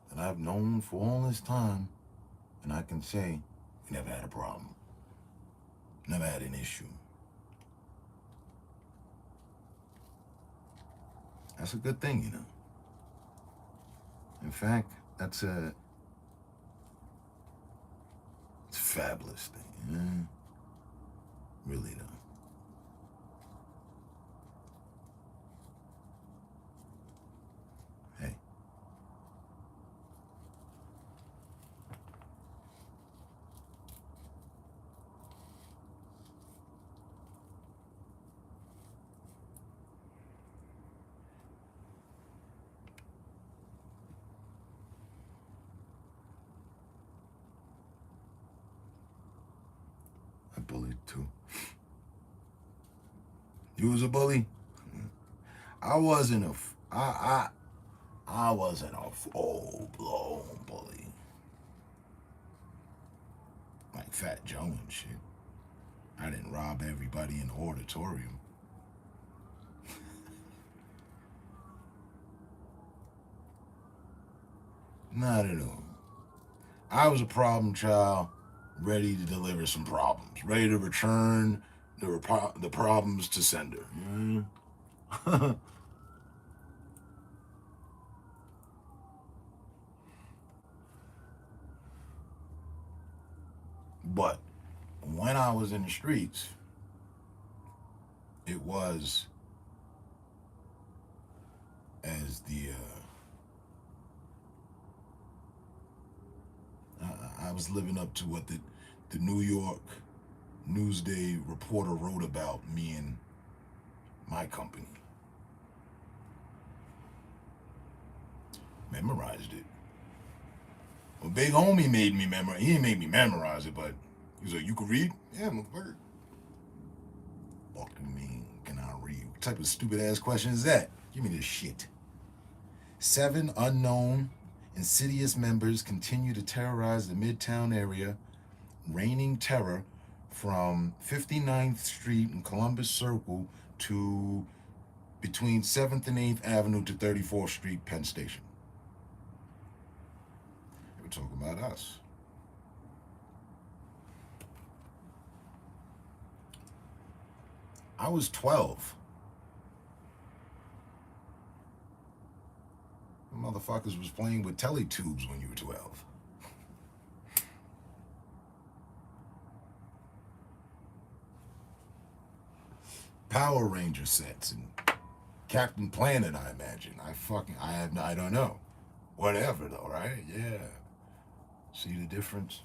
that I've known for all this time, and I can say we never had a problem, never had an issue. That's a good thing, you know. In fact, it's a fabulous thing, you know? Really though. Hey. I bullied too. You was a bully? I wasn't I wasn't a full-blown bully. Like Fat Joe and shit. I didn't rob everybody in the auditorium. Not at all. I was a problem child, ready to deliver some problems, ready to return the problems to sender. You know? But when I was in the streets, it was as I was living up to what the New York Newsday reporter wrote about me and my company. Memorized it. Well, big homie made me memorize. He didn't make me memorize it, but he was like, "You can read?" Yeah, motherfucker. What do you mean, can I read? What type of stupid ass question is that? Give me this shit. 7 unknown, insidious members continue to terrorize the Midtown area, raining terror from 59th Street and Columbus Circle to between 7th and 8th Avenue to 34th Street, Penn Station. They were talking about us. I was 12. Motherfuckers was playing with Teletubes when you were 12. Power Ranger sets and Captain Planet, I imagine. I don't know. Whatever though, right? Yeah. See the difference?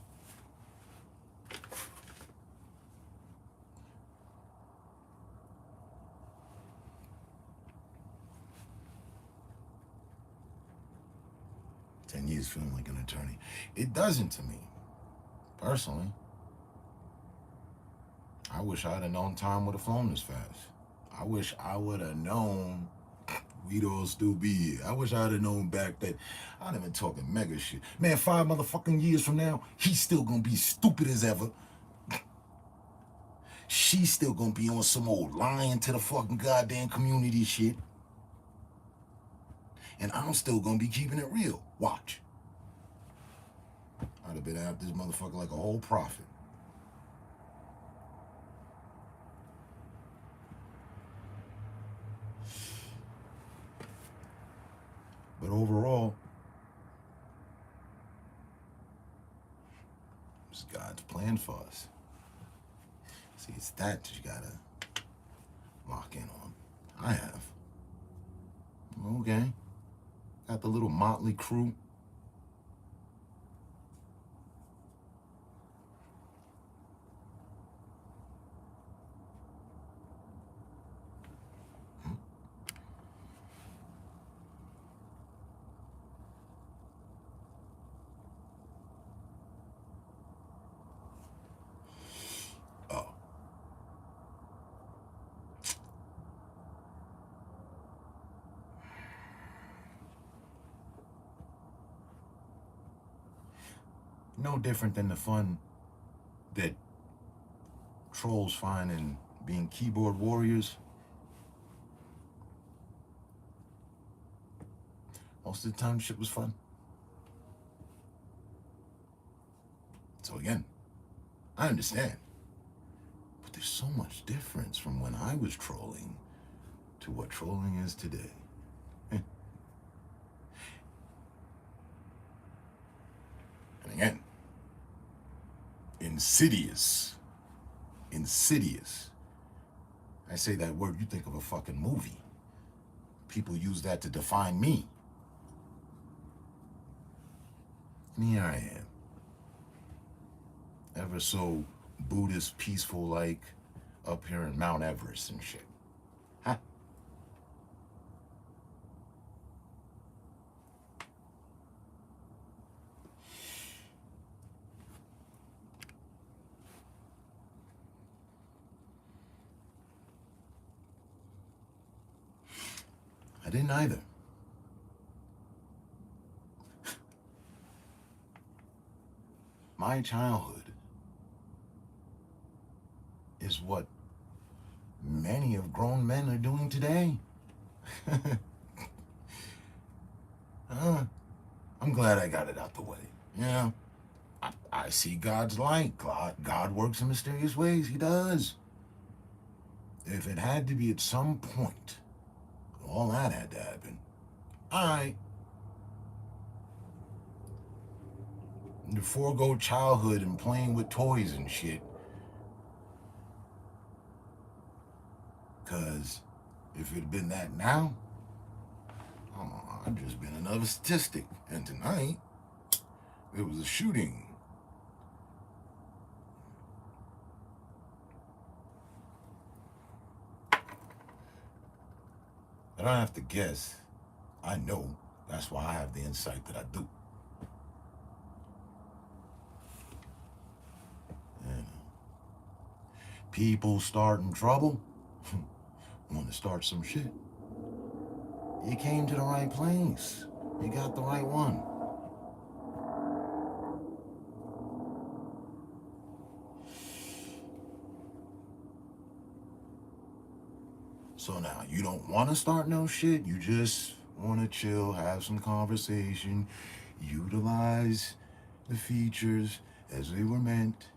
Years feeling like an attorney. It doesn't to me, personally. I wish I'd have known time would have flown this fast. I wish I would have known we'd all still be here. I wish I'd have known back then. I'd have been talking mega shit. Man, 5 motherfucking years from now, he's still gonna be stupid as ever. She's still gonna be on some old lying to the fucking goddamn community shit. And I'm still gonna be keeping it real. Watch. I'd have been after this motherfucker like a whole prophet. But overall, it's God's plan for us. See, it's that you gotta lock in on. I have. Okay. Got the little motley crew. Oh. No different than the fun that trolls find in being keyboard warriors. Most of the time, shit was fun. So again, I understand. But there's so much difference from when I was trolling to what trolling is today. And again, insidious. I say that word, you think of a fucking movie. People use that to define me. And here I am. Ever so Buddhist, peaceful like, up here in Mount Everest and shit. Huh? I didn't either. My childhood is what many of grown men are doing today. I'm glad I got it out the way. You know, I see God's light. God works in mysterious ways. He does. If it had to be at some point, all that had to happen. All right. To forego childhood and playing with toys and shit. Because if it had been that now, I'd just been another statistic. And tonight, it was a shooting. I don't have to guess. I know. That's why I have the insight that I do. And people starting trouble want to start some shit. You came to the right place. You got the right one. So now, you don't want to start no shit. You just want to chill, have some conversation, utilize the features as they were meant,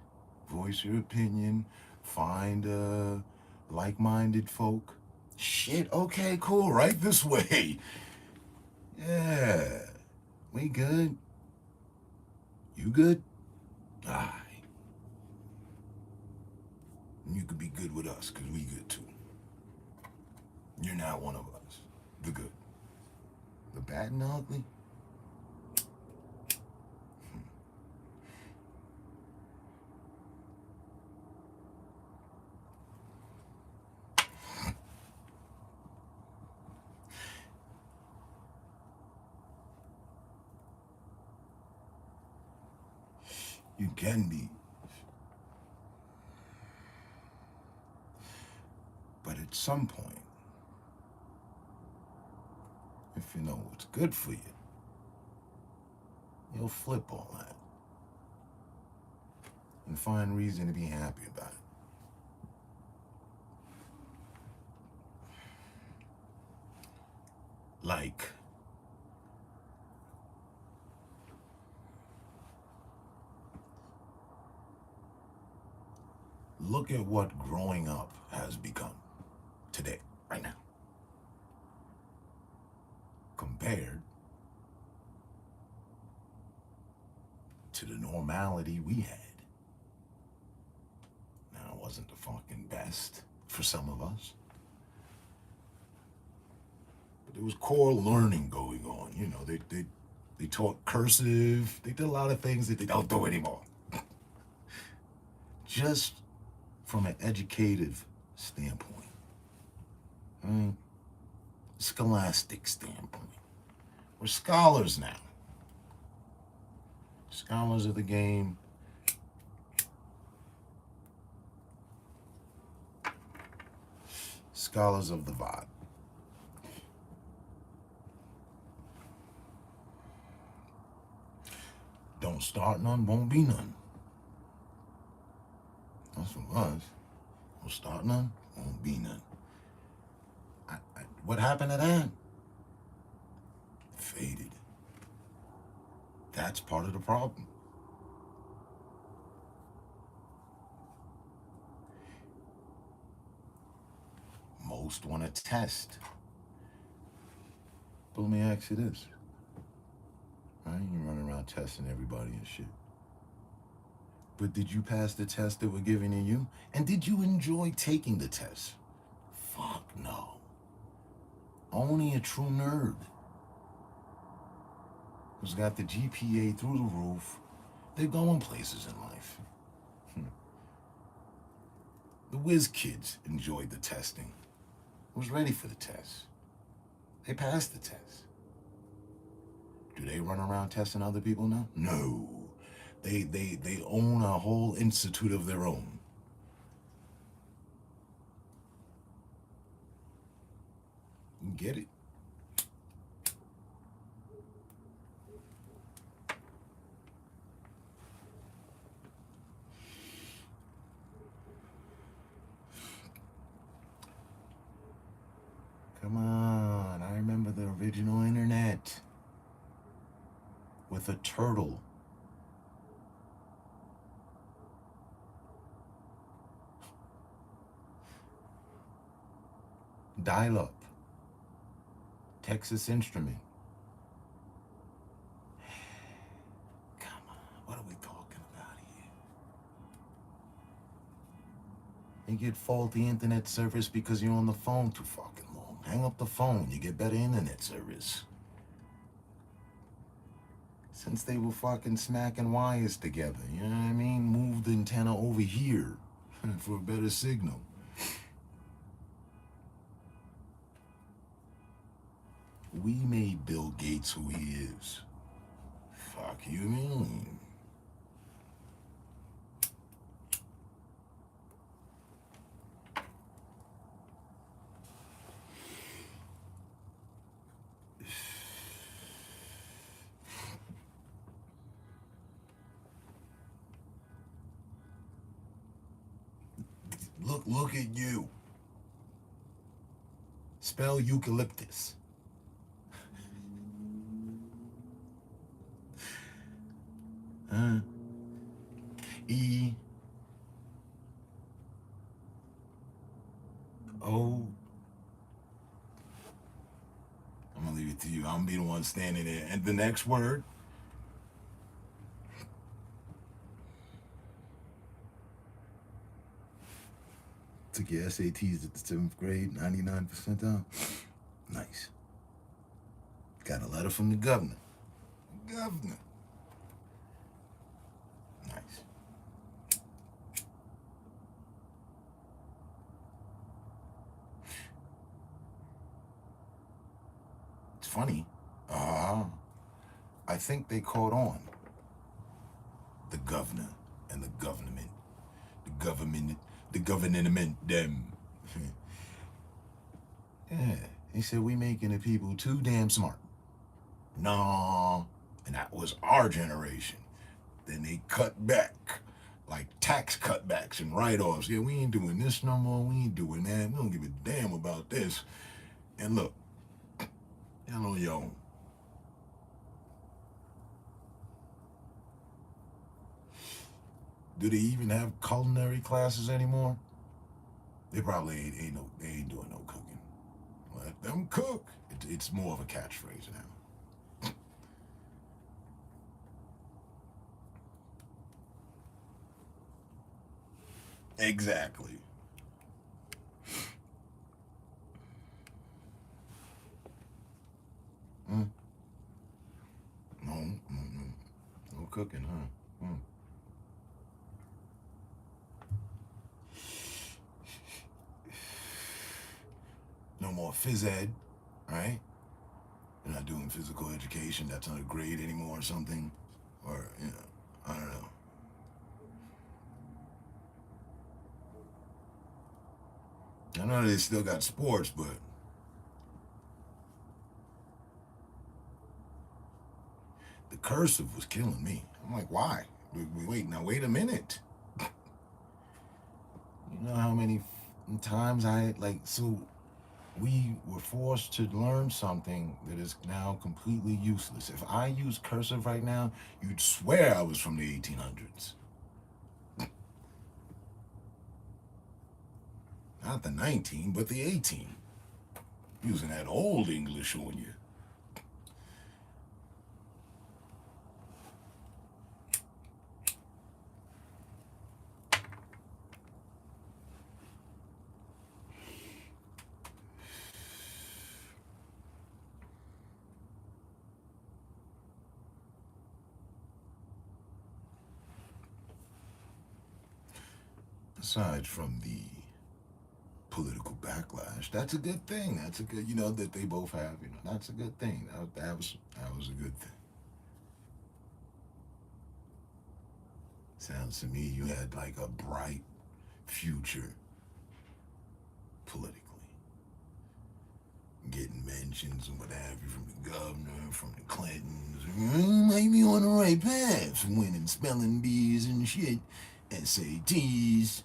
voice your opinion, find like-minded folk. Shit, okay, cool, right this way. Yeah, we good? You good? Aye. You could be good with us, because we good too. You're not one of us. The good. The bad and the ugly? You can be. But at some point, if you know what's good for you, you'll flip all that and find reason to be happy about it. Like, look at what growing up has become today, right now, compared to the normality we had. Now, it wasn't the fucking best for some of us, but there was core learning going on. You know, they taught cursive. They did a lot of things that they don't do anymore. Just from an educative standpoint, scholastic standpoint. We're scholars now. Scholars of the game. Scholars of the vibe. Don't start none, won't be none. That's what it was. Don't start none, won't be none. What happened to that? Faded. That's part of the problem. Most want to test. But let me ask you this. Right? You running around testing everybody and shit. But did you pass the test that were given to you? And did you enjoy taking the test? Fuck no. Only a true nerd who's got the GPA through the roof. They're going places in life. The whiz kids enjoyed the testing. Was ready for the test. They passed the test. Do they run around testing other people now? No. They own a whole institute of their own. You get it? Come on, I remember the original internet with a turtle Dial-up. Texas Instrument. Come on, what are we talking about here? You get faulty internet service because you're on the phone too fucking long. Hang up the phone, you get better internet service. Since they were fucking smacking wires together, you know what I mean? Move the antenna over here for a better signal. We made Bill Gates who he is. Fuck you mean? Look at you. Spell eucalyptus. E O. I'm gonna leave it to you. I'm gonna be the one standing there. And the next word. Took your SATs at the 7th grade, 99 percentile. Nice. Got a letter from the governor. Governor. Nice. It's funny. I think they caught on. The governor and the government. The government, them. Yeah, he said we making the people too damn smart. Nah, and that was our generation. Then they cut back, like tax cutbacks and write-offs. Yeah, we ain't doing this no more. We ain't doing that. We don't give a damn about this. And look, hello, yo. Do they even have culinary classes anymore? They probably they ain't doing no cooking. Let them cook. It's more of a catchphrase now. Exactly. No cooking, huh? No more phys ed, right? You're not doing physical education. That's not a grade anymore or something. Or, I don't know. I know they still got sports, but the cursive was killing me. I'm like, why? Wait a minute. You know how many times we were forced to learn something that is now completely useless. If I use cursive right now, you'd swear I was from the 1800s. Not the 19, but the 18. Using that old English on you. Aside from the political backlash, that's a good thing. That's a good, that they both have. That's a good thing. That was a good thing. Sounds to me you had like a bright future politically. Getting mentions and what have you from the governor, from the Clintons. You might be on the right path. Winning spelling bees and shit. SATs.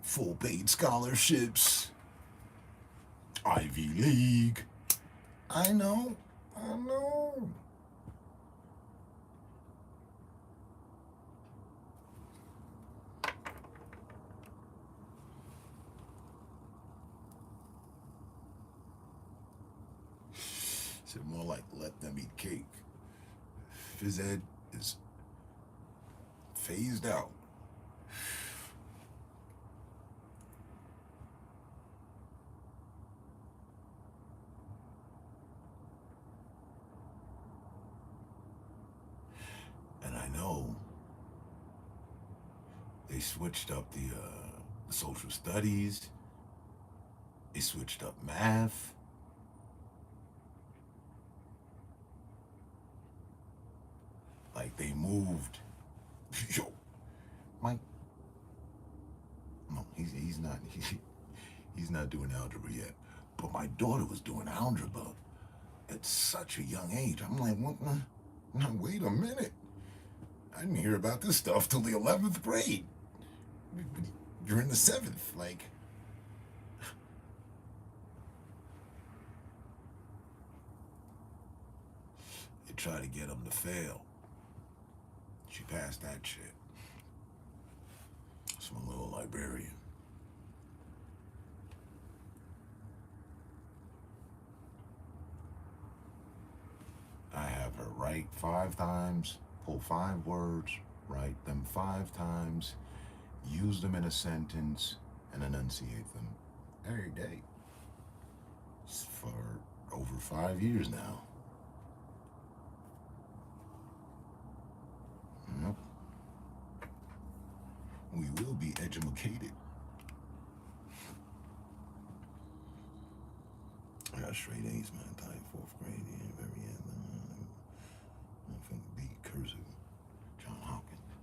Full paid scholarships. Ivy League. I know. said more like let them eat cake. Phys ed is phased out. And I know they switched up the social studies. They switched up math. Like they moved. Yo, Mike. No, he's not doing algebra yet. But my daughter was doing algebra at such a young age. I'm like, what? Now wait a minute. I didn't hear about this stuff till the 11th grade. You're in the 7th, like. They try to get them to fail. She passed that shit. So I'm a little librarian. I have her write 5 times, pull 5 words, write them 5 times, use them in a sentence, and enunciate them every day. For over 5 years now. Yep. We will be educated. I got straight A's my entire 4th grade. Yeah, very end. Nothing B cursive. John Hopkins.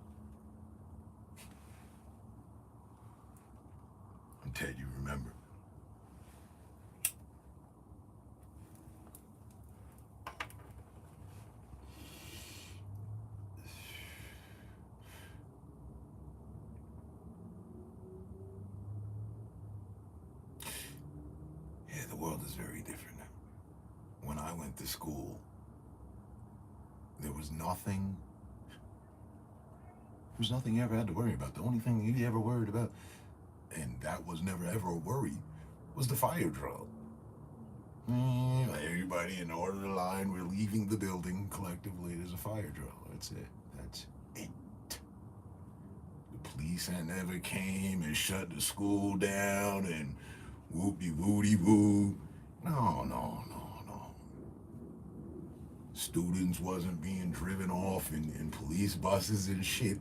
I'm Ted, you remember. Yeah, the world is very different now. When I went to school, there was nothing you ever had to worry about. The only thing you ever worried about, and that was never ever a worry, was the fire drill. Everybody in order to line, we're leaving the building collectively. There's a fire drill. That's it. That's it. The police never came and shut the school down and whoopty-woody-woo. No. Students wasn't being driven off in police buses and shit.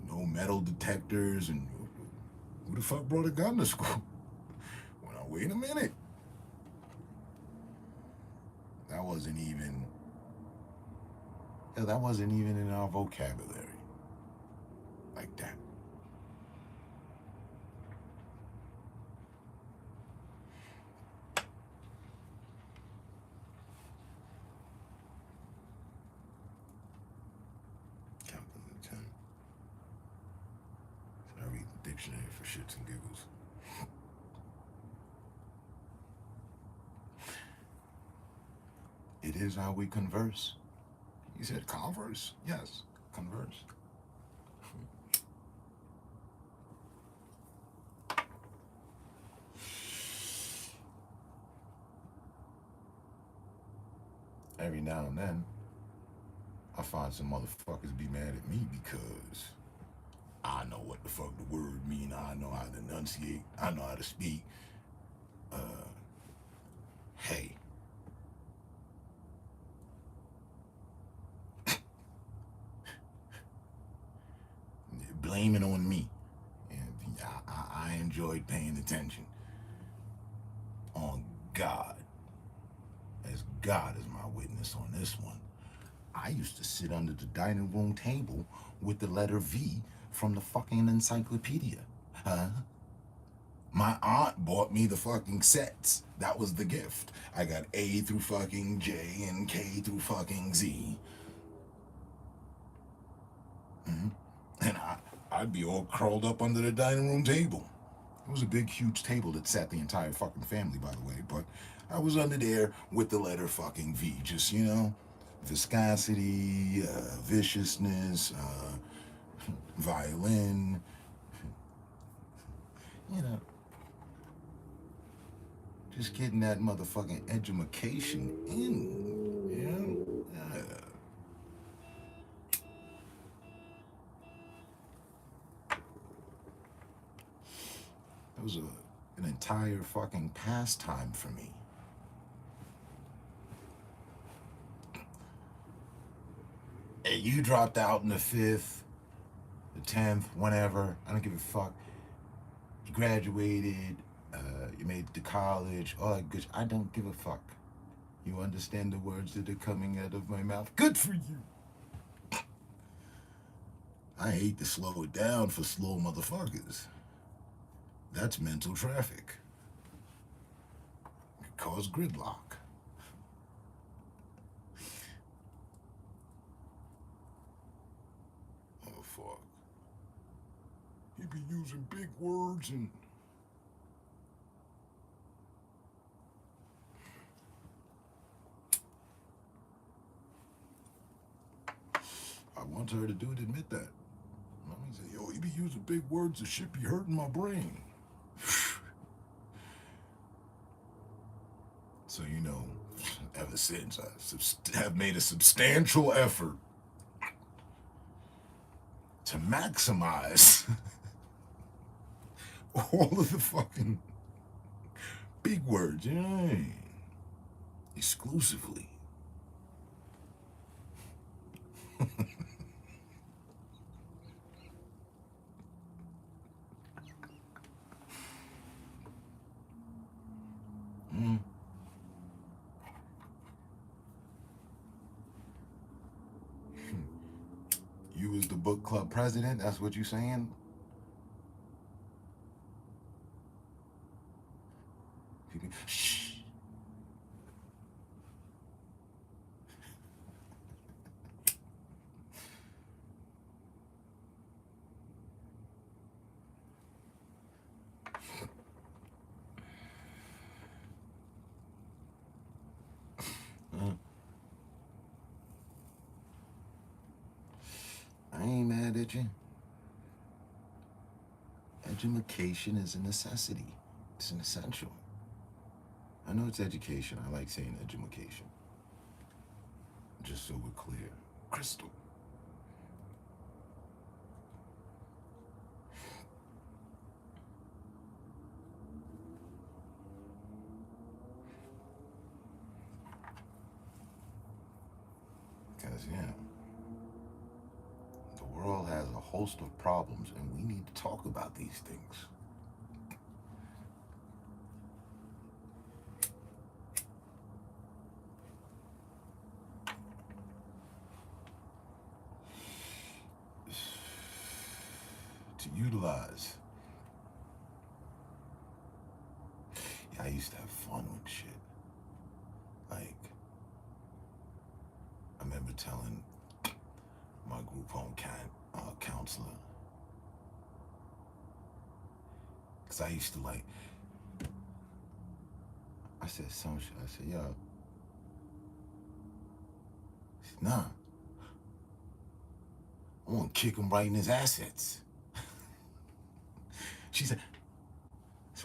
No metal detectors, and who the fuck brought a gun to school? Well, wait a minute. That wasn't even in our vocabulary. Like that. Count to 10. So I read the dictionary for shits and giggles. It is how we converse. He said converse? Yes, converse. Every now and then, I find some motherfuckers be mad at me because I know what the fuck the word mean. I know how to enunciate. I know how to speak. Hey. Blame it on me. And I enjoyed paying attention. On God. As God is my witness on this one. I used to sit under the dining room table with the letter V from the fucking encyclopedia. Huh? My aunt bought me the fucking sets. That was the gift. I got A through fucking J and K through fucking Z. And I'd be all curled up under the dining room table. It was a big, huge table that sat the entire fucking family, by the way, but I was under there with the letter fucking V. Just, you know, viscosity, viciousness, violin, you know, just getting that motherfucking edumacation in. was an entire fucking pastime for me. And you dropped out in the 5th, the 10th, whenever. I don't give a fuck. You graduated, you made it to college, all that good. I don't give a fuck. You understand the words that are coming out of my mouth? Good for you. I hate to slow it down for slow motherfuckers. That's mental traffic. It could cause gridlock. Oh, fuck. He be using big words and... I want her to do it, admit that. Mommy say, yo, he be using big words, the shit be hurting my brain. So, you know, ever since I have made a substantial effort to maximize all of the fucking big words, you know what I mean? Exclusively. You was the book club president, that's what you saying? Shh. I ain't mad at you. Education is a necessity. It's an essential. I know it's education. I like saying education. Just so we're clear. Crystal. Because, yeah. The world has a host of problems, and we need to talk about these things. To utilize. Yeah, I used to have fun with shit. Like, I remember telling my group home counselor, because I used to like, I said some shit, I said, yo, she said, nah, I want to kick him right in his assets. She said,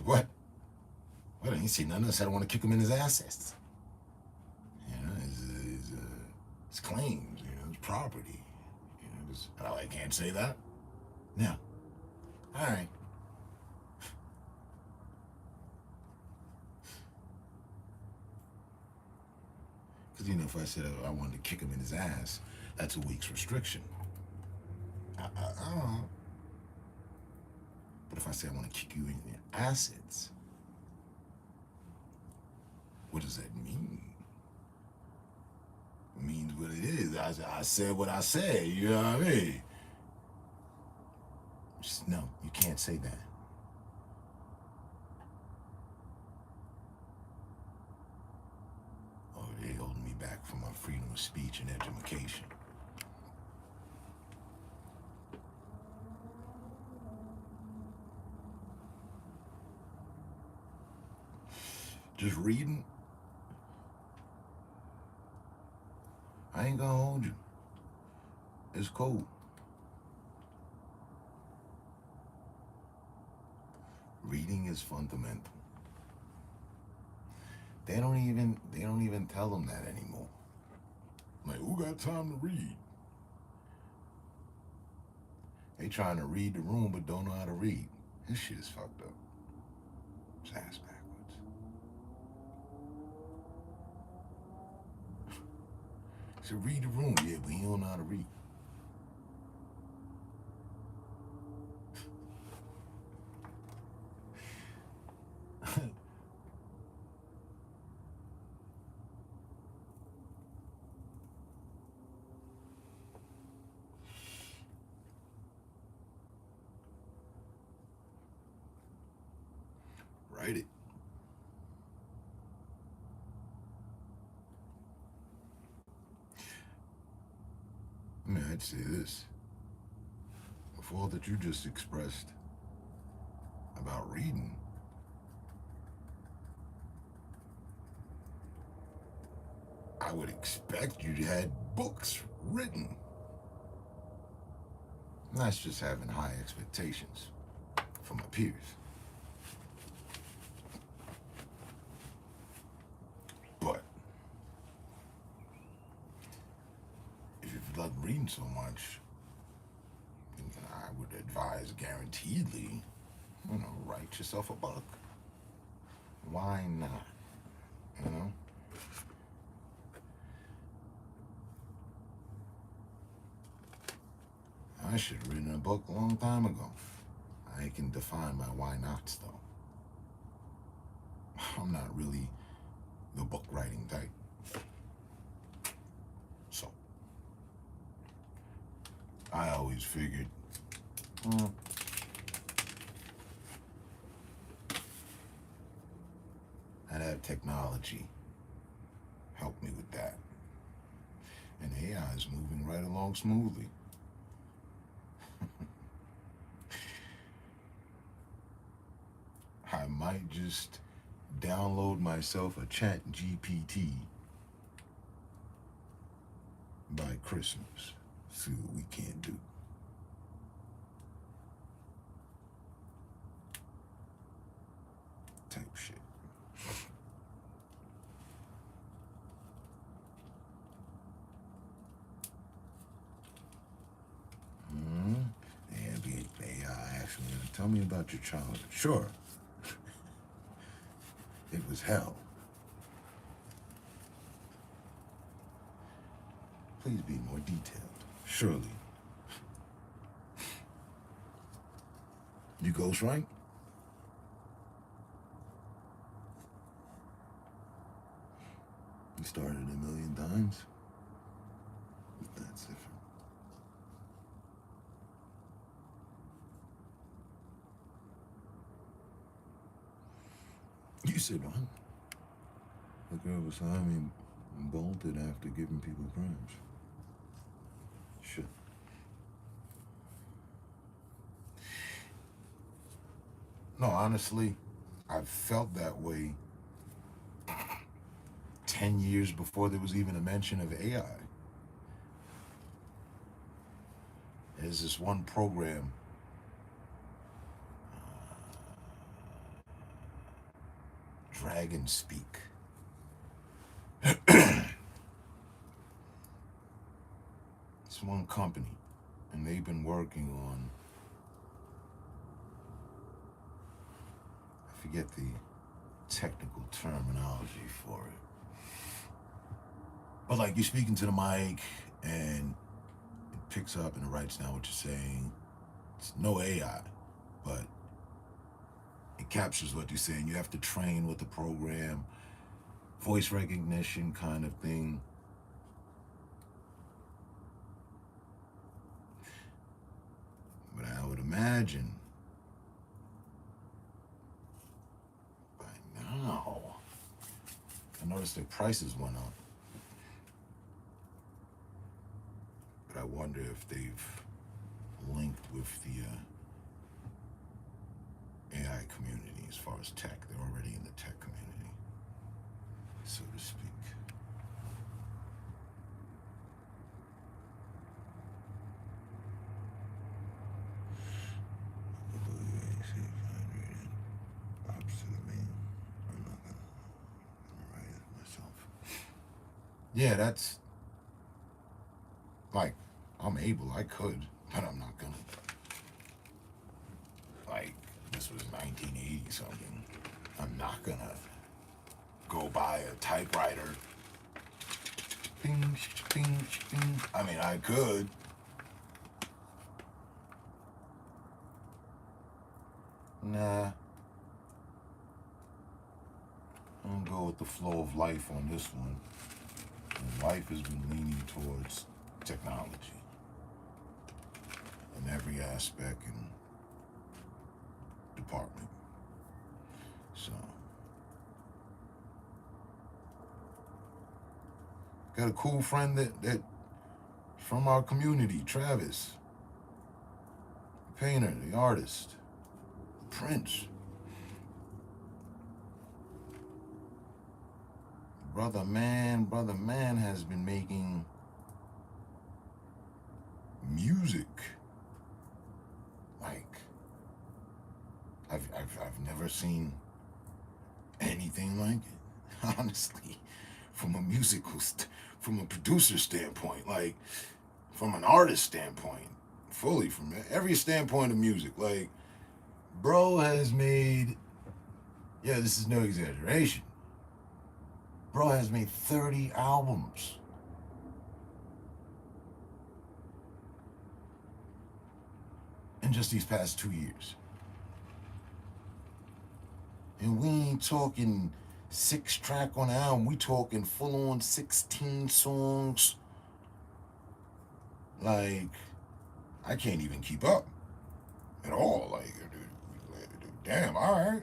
what? Well, I ain't say nothing, I said I want to kick him in his assets. You know, his claims, you know, his property. Oh, I can't say that? No. All right. Because, you know, if I said I wanted to kick him in his ass, that's a week's restriction. I don't know. But if I say I want to kick you in your assets, what does that mean? It means what it is. I said what I said, you know what I mean? Just, no, you can't say that. Oh, they holding me back from my freedom of speech and education. Just reading. I ain't gonna hold you. It's cool. Reading is fundamental. They don't even tell them that anymore. Like, who got time to read? They trying to read the room but don't know how to read. This shit is fucked up. His ass backwards. So read the room, yeah, but he don't know how to read. Write it. I mean, I'd say this. With all that you just expressed about reading, I would expect you to have books written. And that's just having high expectations for my peers. But if you love reading so much, then I would advise guaranteedly, write yourself a book. Why not? You know? I should have written a book a long time ago. I can define my why nots, though. I'm not really the book writing type. So, I always figured, I'd have technology help me with that. And AI is moving right along smoothly. I might just download myself a ChatGPT by Christmas. See what we can do. Type shit. And the AI actually tell me about your childhood. Sure. It was hell. Please be more detailed. Surely. You ghostwrite? You started 1,000,000 times? That's different. You said what? The girl beside me bolted after giving people crumbs. Shit. No, honestly, I've felt that way 10 years before there was even a mention of AI. There's this one program, Dragon Speak. It's one company, and they've been working on, I forget the technical terminology for it. But like you speak into the mic and it picks up and it writes down what you're saying. It's no AI, but it captures what you're saying. You have to train with the program, voice recognition kind of thing. But I would imagine by now, I noticed their prices went up. But I wonder if they've linked with the AI community as far as tech. They're already in the tech community, so to speak. Yeah, that's like, I'm able, I could, but I'm not gonna. Like, this was 1980 something. I'm not gonna go buy a typewriter. Bing, bing, bing. I mean, I could. Nah. I'm gonna go with the flow of life on this one. And life has been leaning towards technology in every aspect and department. So, got a cool friend that from our community, Travis, the painter, the artist, the Prince. Brother man has been making music like I've never seen anything like it. Honestly, from a producer standpoint, like from an artist standpoint, fully from every standpoint of music, like bro has made, yeah, this is no exaggeration. Bro has made 30 albums. In just these past 2 years. And we ain't talking 6-track on an album. We talking full on 16 songs. Like, I can't even keep up at all. Like, damn, all right.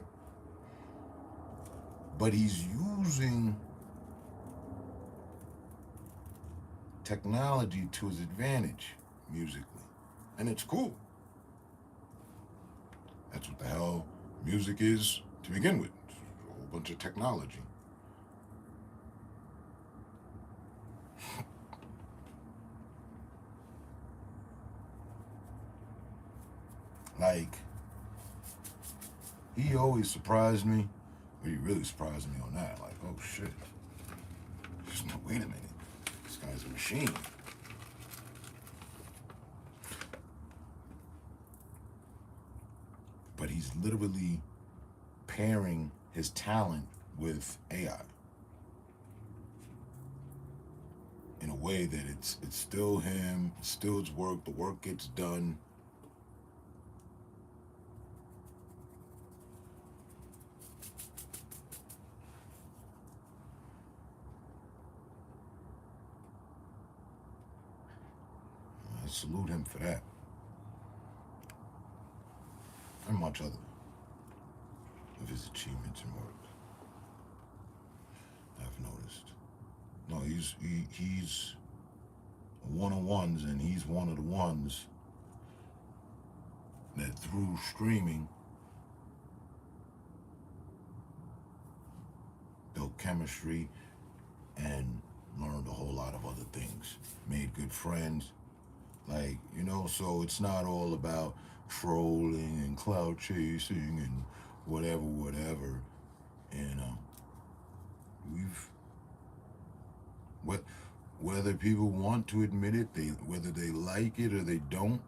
But he's using technology to his advantage musically. And it's cool. That's what the hell music is to begin with. It's a whole bunch of technology. Like, he always surprised me. Well, he really surprised me on that. Like, oh shit. Just, wait a minute. This guy's a machine. But he's literally pairing his talent with AI in a way that it's still him, it's still his work, the work gets done. I salute him for that. And much other of his achievements and work. I've noticed. No, he's one of ones, and he's one of the ones that through streaming built chemistry and learned a whole lot of other things. Made good friends. Like, you know, so it's not all about trolling and cloud chasing and whatever. And whether people want to admit it, whether they like it or they don't,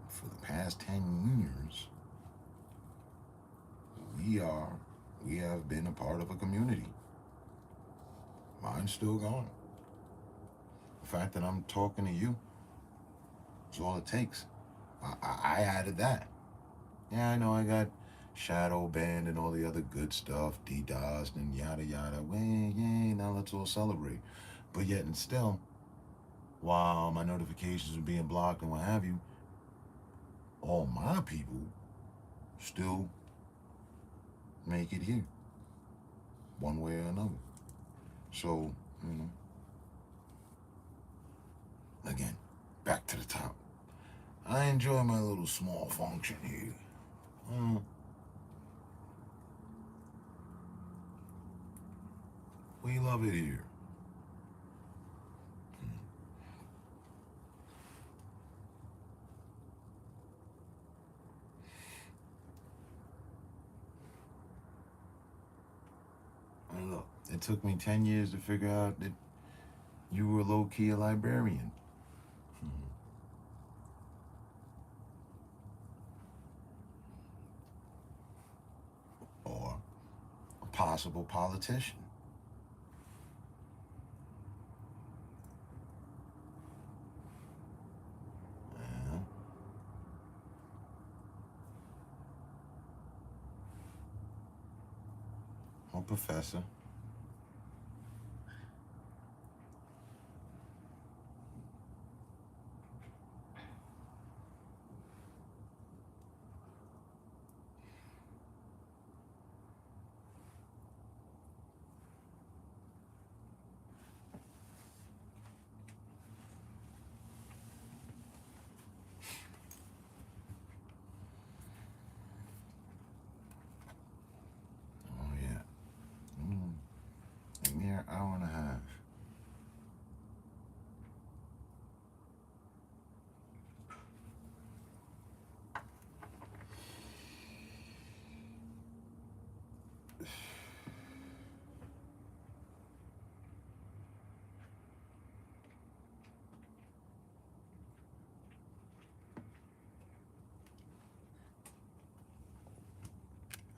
for the past 10 years, we have been a part of a community. Mine's still going. The fact that I'm talking to you is all it takes. I added that. Yeah, I know I got shadow banned and all the other good stuff, DDoS and yada yada. Well, yay, now let's all celebrate. But yet and still, while my notifications are being blocked and what have you, all my people still make it here, one way or another. So, you know, again, back to the top. I enjoy my little small function here. We love it here. And look, it took me 10 years to figure out that you were low-key a librarian. possible politician. Yeah. Or professor. Oh yeah. A mere hour and a half.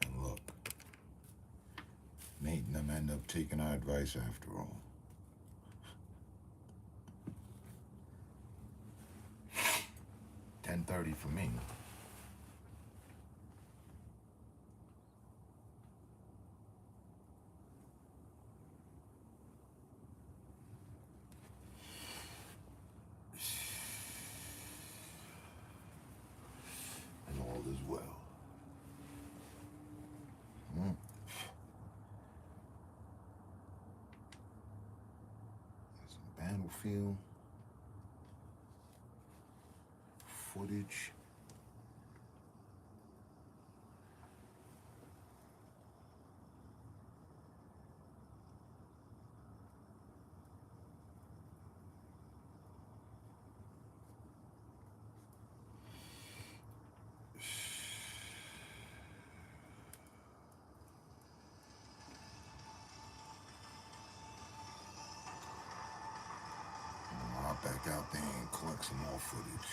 And look, Nate and them end up taking our advice after all. $10:30 for me. And all is well. Some battlefield footage. I'll back out there and collect some more footage.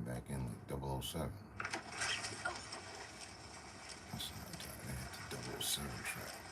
back in like 007. That's how I got it, the 007 track.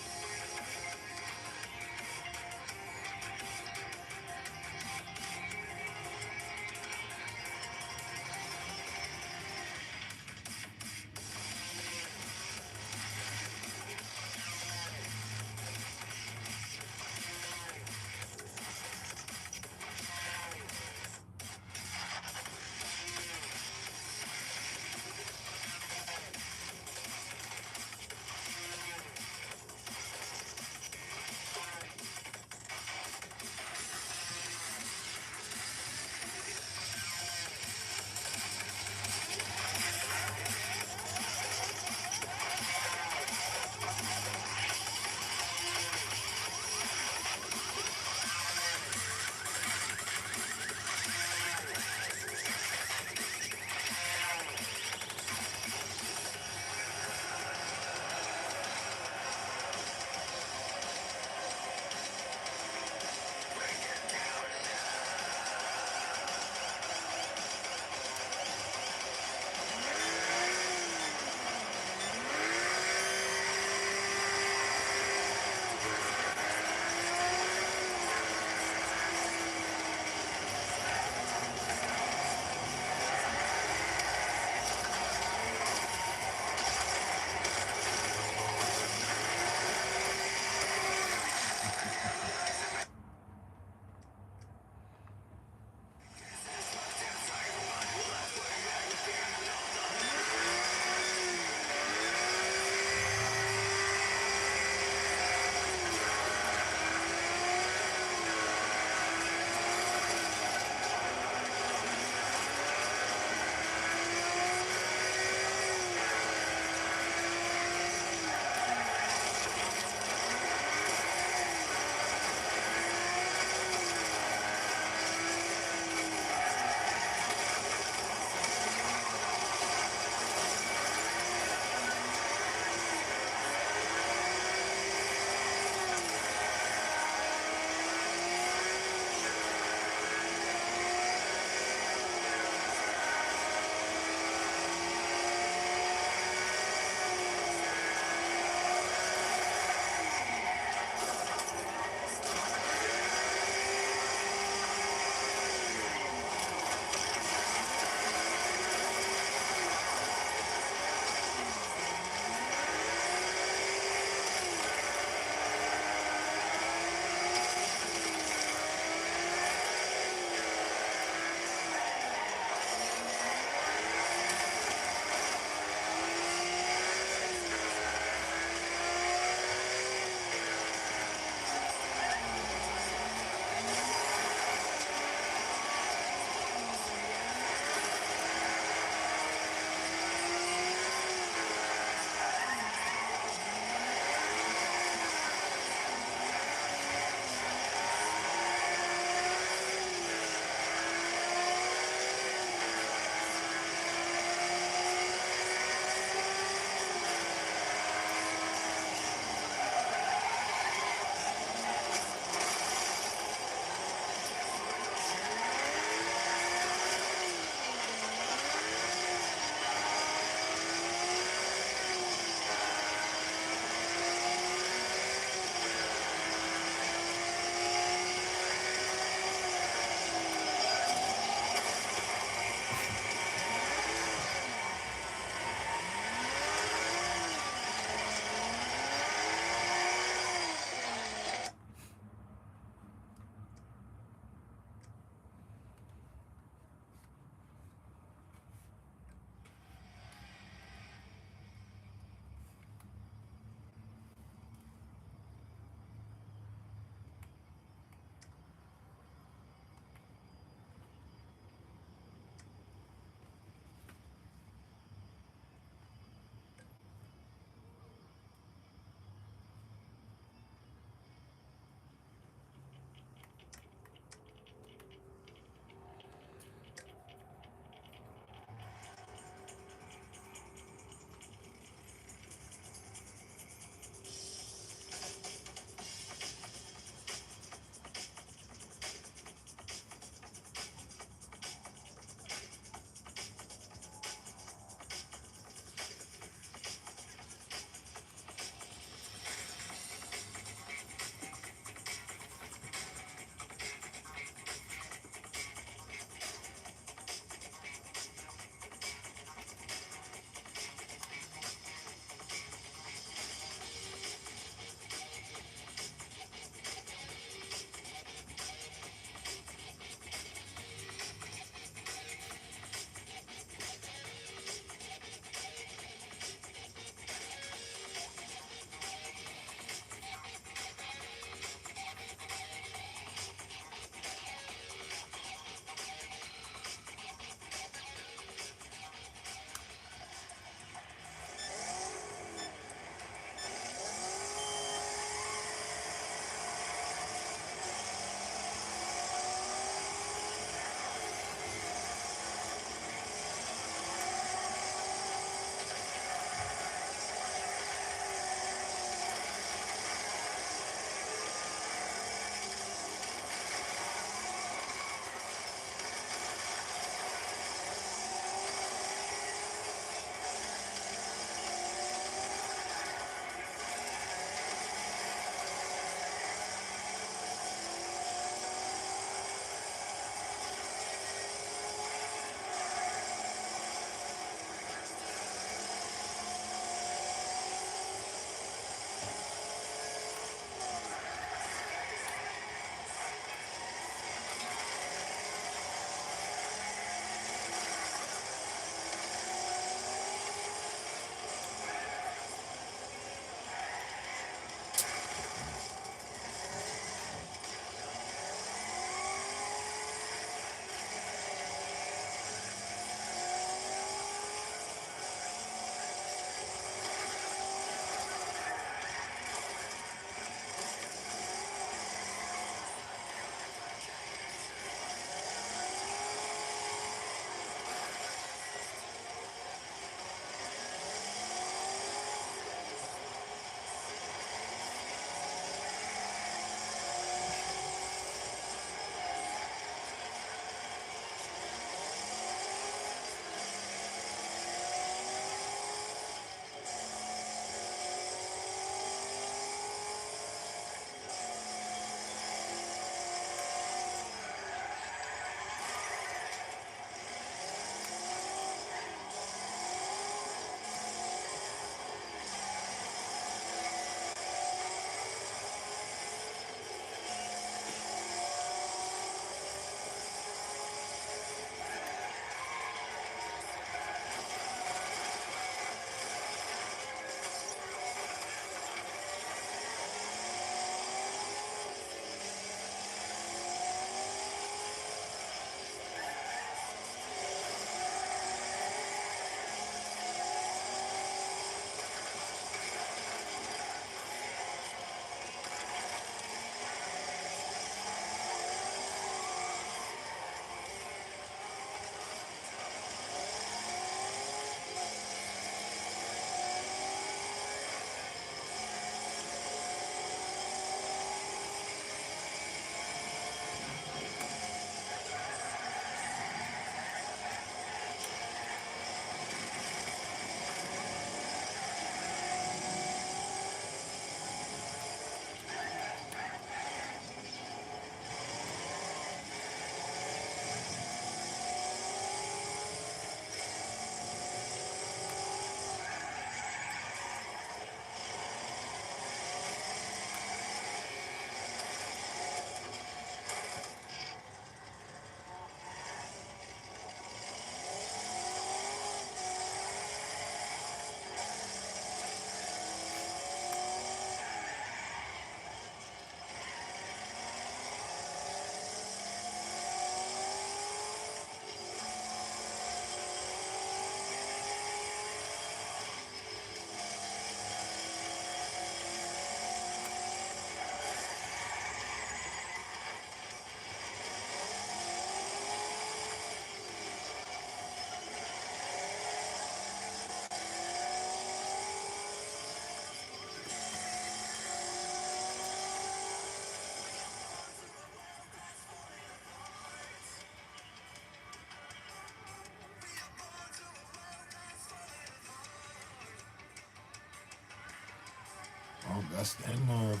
that's the end of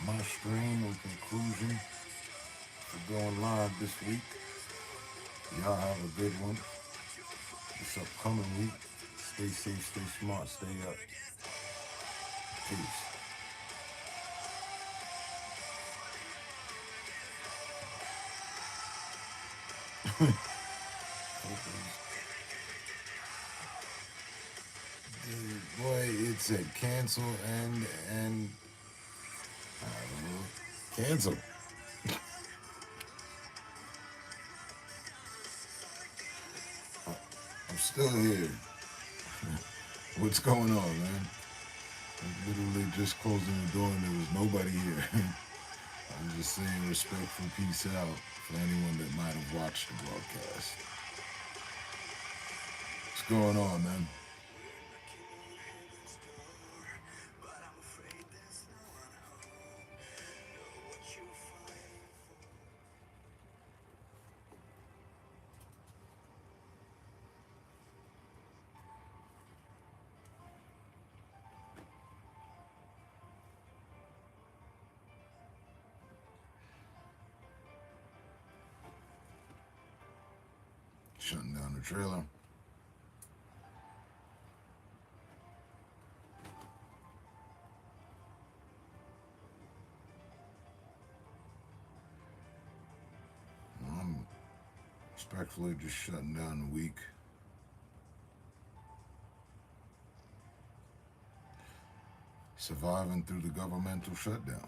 my stream in conclusion for going live this week. Y'all have a good one. This upcoming week. Stay safe, stay smart, stay up. Peace. Boy, it said cancel and I don't know. Cancel. I'm still here. What's going on, man? I'm literally just closing the door and there was nobody here. I'm just saying respectful peace out for anyone that might have watched the broadcast. What's going on, man? Shutting down the trailer. I'm respectfully just shutting down the week. Surviving through the governmental shutdown.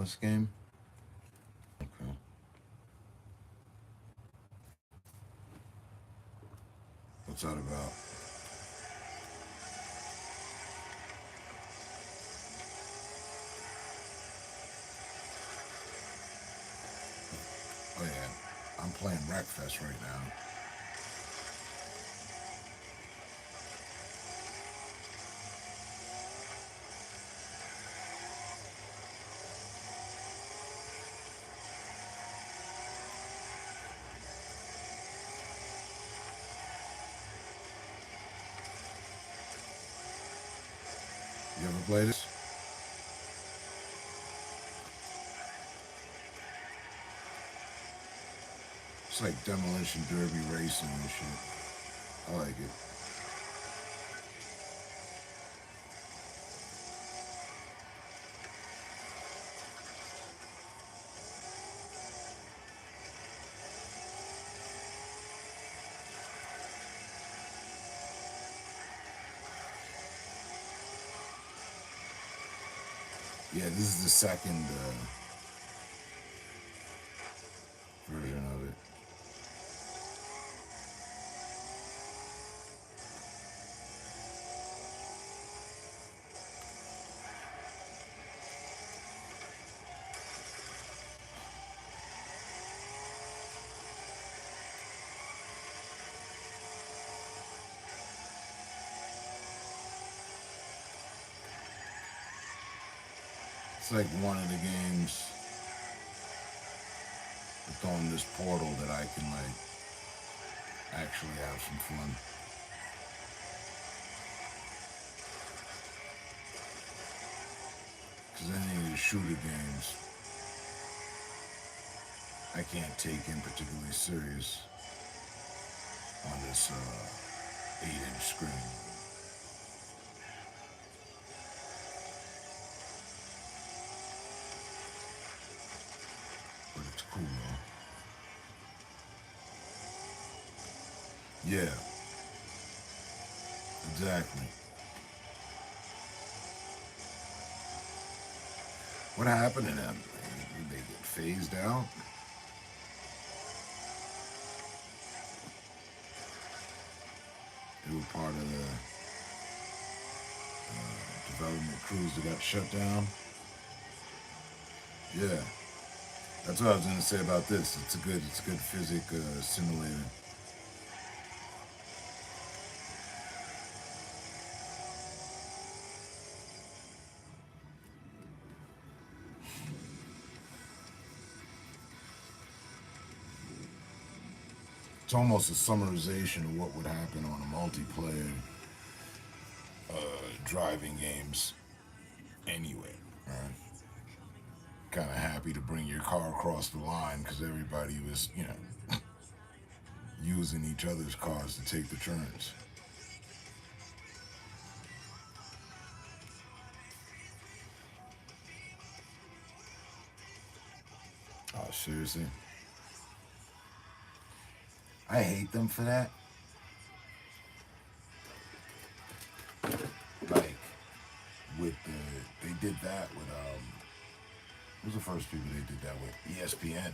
This game? Okay. What's that about? Oh yeah, I'm playing Wreckfest right now. You ever play this? It's like Demolition Derby racing and shit. I like it. Yeah, this is the second version of it. It's like one of the games that's on this portal that I can like actually have some fun. Because any of the shooter games I can't take in particularly serious on this 8-inch screen. But it's cool though. Yeah. Exactly. What happened to them? Did they get phased out? They were part of the development crews that got shut down. Yeah, that's what I was gonna say about this. It's a good physics simulator. It's almost a summarization of what would happen on a multiplayer driving games anyway, right? Kind of happy to bring your car across the line because everybody was, using each other's cars to take the turns. Oh, seriously? I hate them for that. Like, they did that with, who's the first people they did that with? ESPN.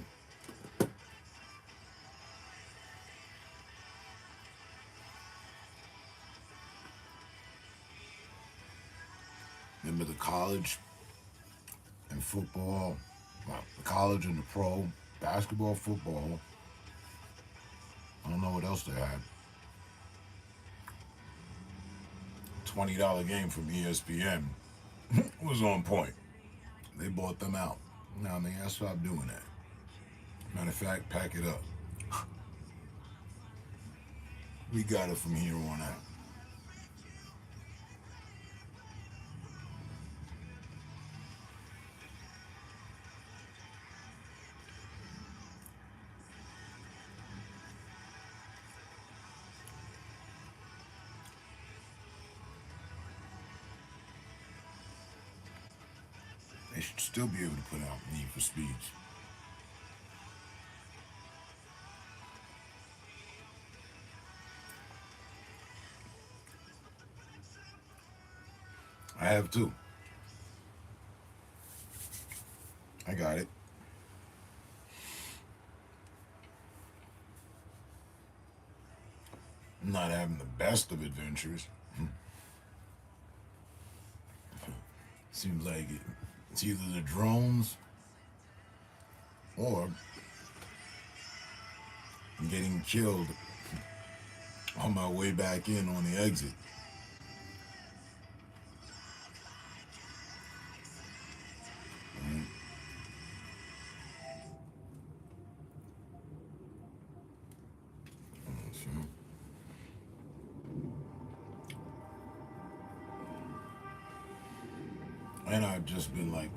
Remember the college and football, well, the college and the pro, basketball, football. I don't know what else they had. $20 game from ESPN was on point. They bought them out. Now they gotta stop doing that. Matter of fact, pack it up. We got it from here on out. They should still be able to put out Need for Speeds. I have too. I got it. I'm not having the best of adventures. Seems like it's either the drones or I'm getting killed on my way back in on the exit. And I've just been like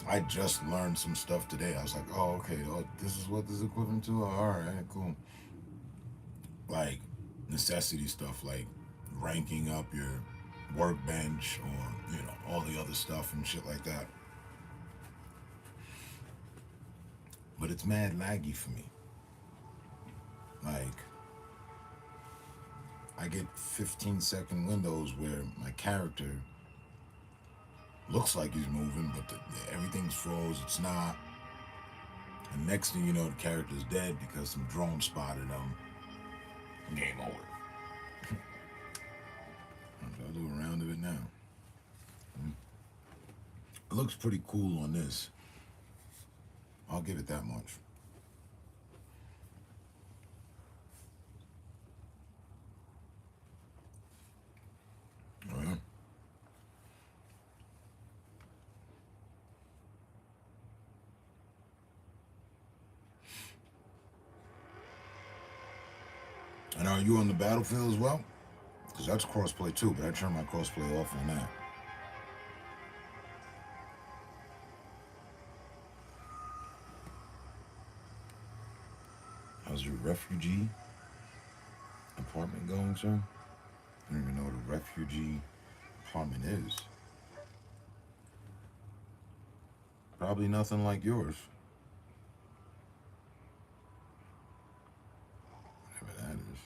I just learned some stuff today. I was like, oh, okay, this is what this is equivalent to? All right, cool. Like necessity stuff, like ranking up your workbench or, all the other stuff and shit like that. But it's mad laggy for me. Like, I get 15-second windows where my character looks like he's moving, but everything's froze. It's not. And next thing you know, the character's dead because some drone spotted him. Game over. I'll do a round of it now. It looks pretty cool on this. I'll give it that much. Oh, yeah. And are you on the Battlefield as well? Because that's crossplay too, but I turned my crossplay off on that. How's your refugee apartment going, sir? I don't even know what a refugee apartment is. Probably nothing like yours. Whatever that is.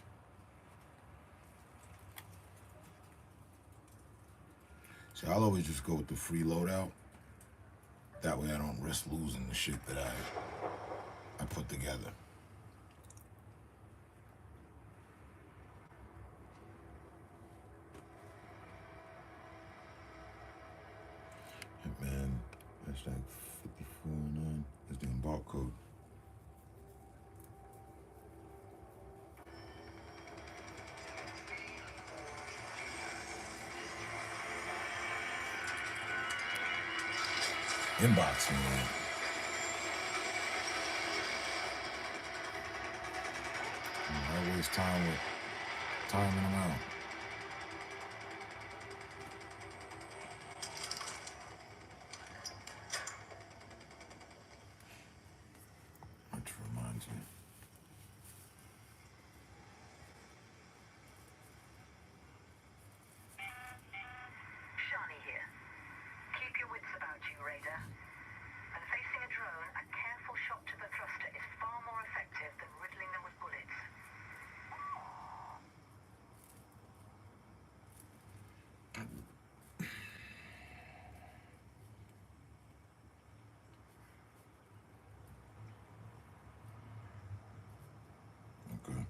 So I'll always just go with the free loadout. That way I don't risk losing the shit that I put together. Hashtag 5409 is the embark code. Inboxing, man. I waste time with timing them out. Which reminds me. Shani here. Keep your wits about you, Raider. When facing a drone, a careful shot to the thruster is far more effective than riddling them with bullets. Okay.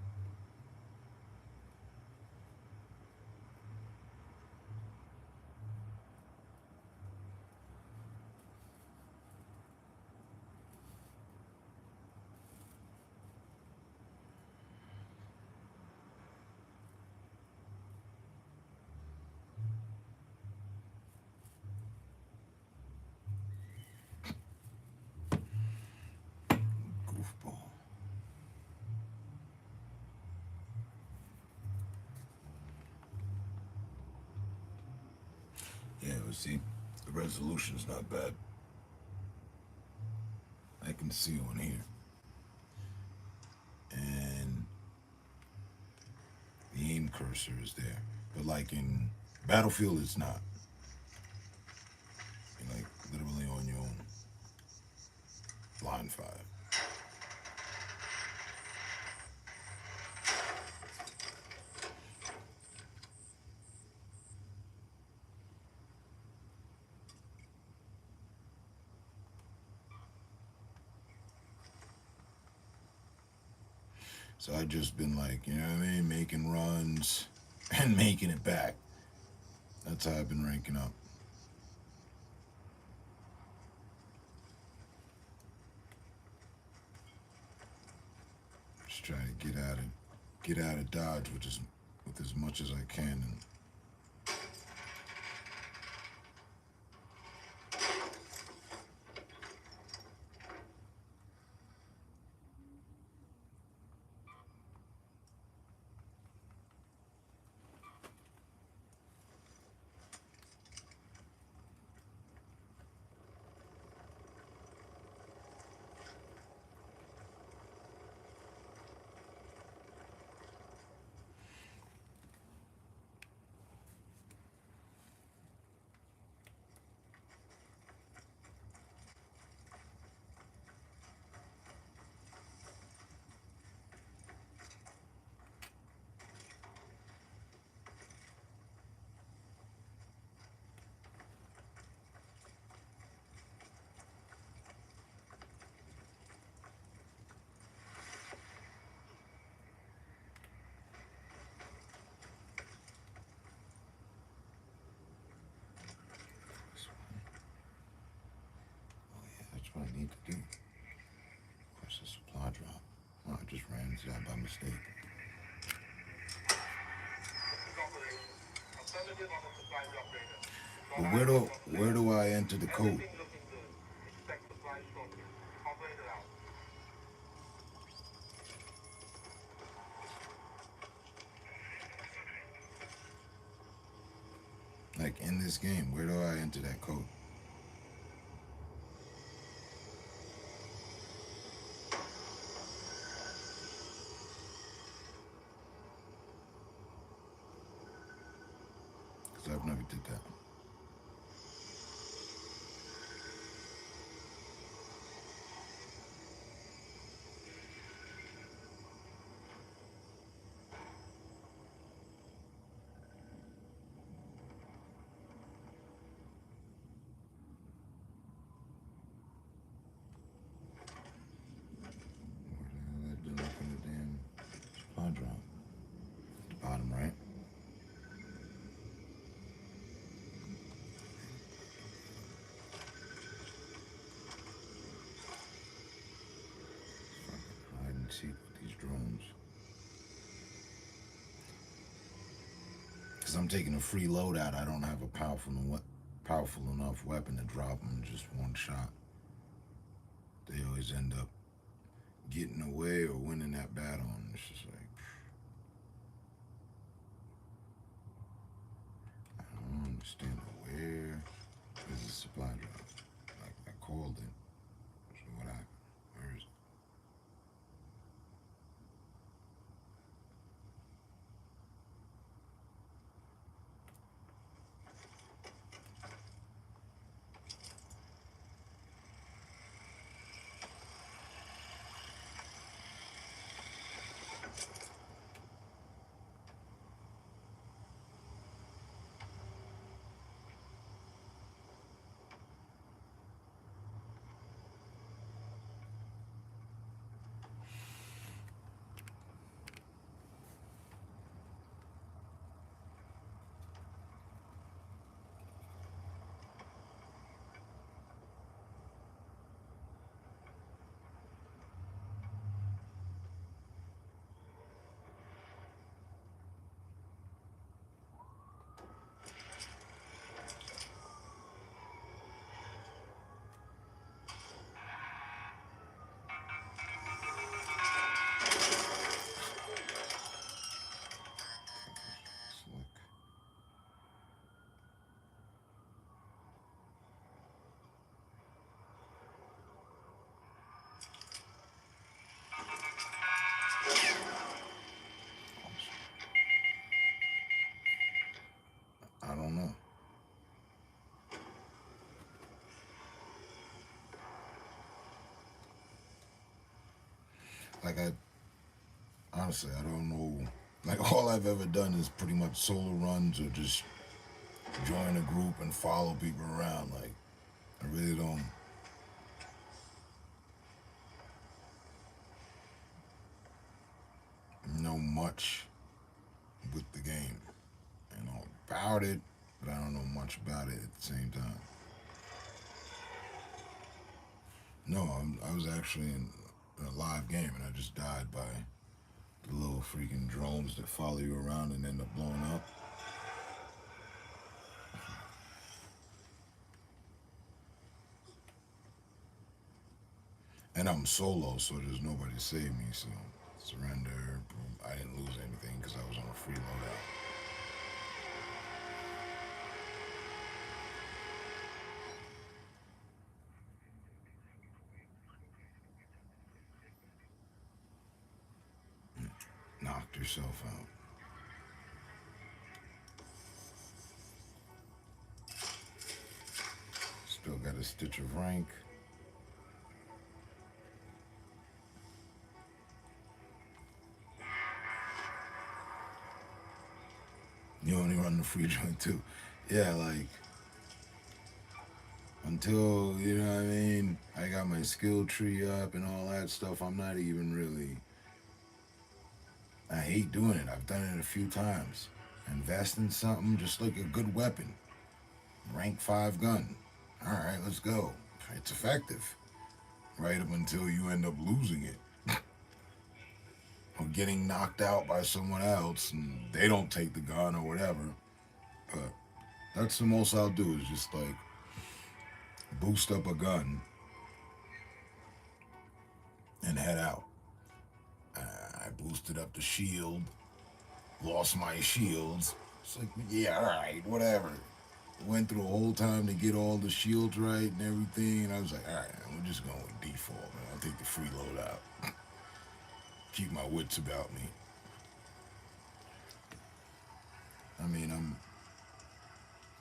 Goofball. Yeah, but see, the resolution's not bad. I can see on here. And the aim cursor is there. But like in Battlefield, it's not. You're like literally on your own. Blind fire. So I just been like, you know what I mean, making runs and making it back. That's how I've been ranking up. Just trying to get out of Dodge with as much as I can. And that's what I need to do. Where's the supply drop? Oh, I just ran into that by mistake. But where do I enter the code? Like in this game, where do I enter that code? Because I've never did that. Where the hell did I look in the damn supply drop? The bottom right. seek with these drones. Because I'm taking a free loadout, I don't have a powerful enough weapon to drop them just one shot. They always end up getting away or winning that battle, and it's just like, I don't understand where is the supply drop. Like, I called it. So what happened? Where is it? I don't know. Like, honestly, I don't know. Like, all I've ever done is pretty much solo runs or just join a group and follow people around. Like, I really don't know much with the game. I know about it, but I don't know much about it at the same time. No, I was actually in a live game, and I just died by the little freaking drones that follow you around and end up blowing up. And I'm solo, so there's nobody to save me, so surrender. I didn't lose anything because I was on a free loadout. Knocked yourself out. Still got a stitch of rank. You only run the free joint too. Yeah, like, until, you know what I mean, I got my skill tree up and all that stuff, I'm not even really, I hate doing it. I've done it a few times. Invest in something, just like a good weapon. Rank 5 gun. All right, let's go. It's effective. Right up until you end up losing it. Or getting knocked out by someone else and they don't take the gun or whatever. But that's the most I'll do, is just like boost up a gun and head out. I boosted up the shield, lost my shields. It's like, yeah, all right, whatever. Went through a whole time to get all the shields right and everything, and I was like, all right, we're just going with default, man. I'll take the free loadout. Keep my wits about me. I mean,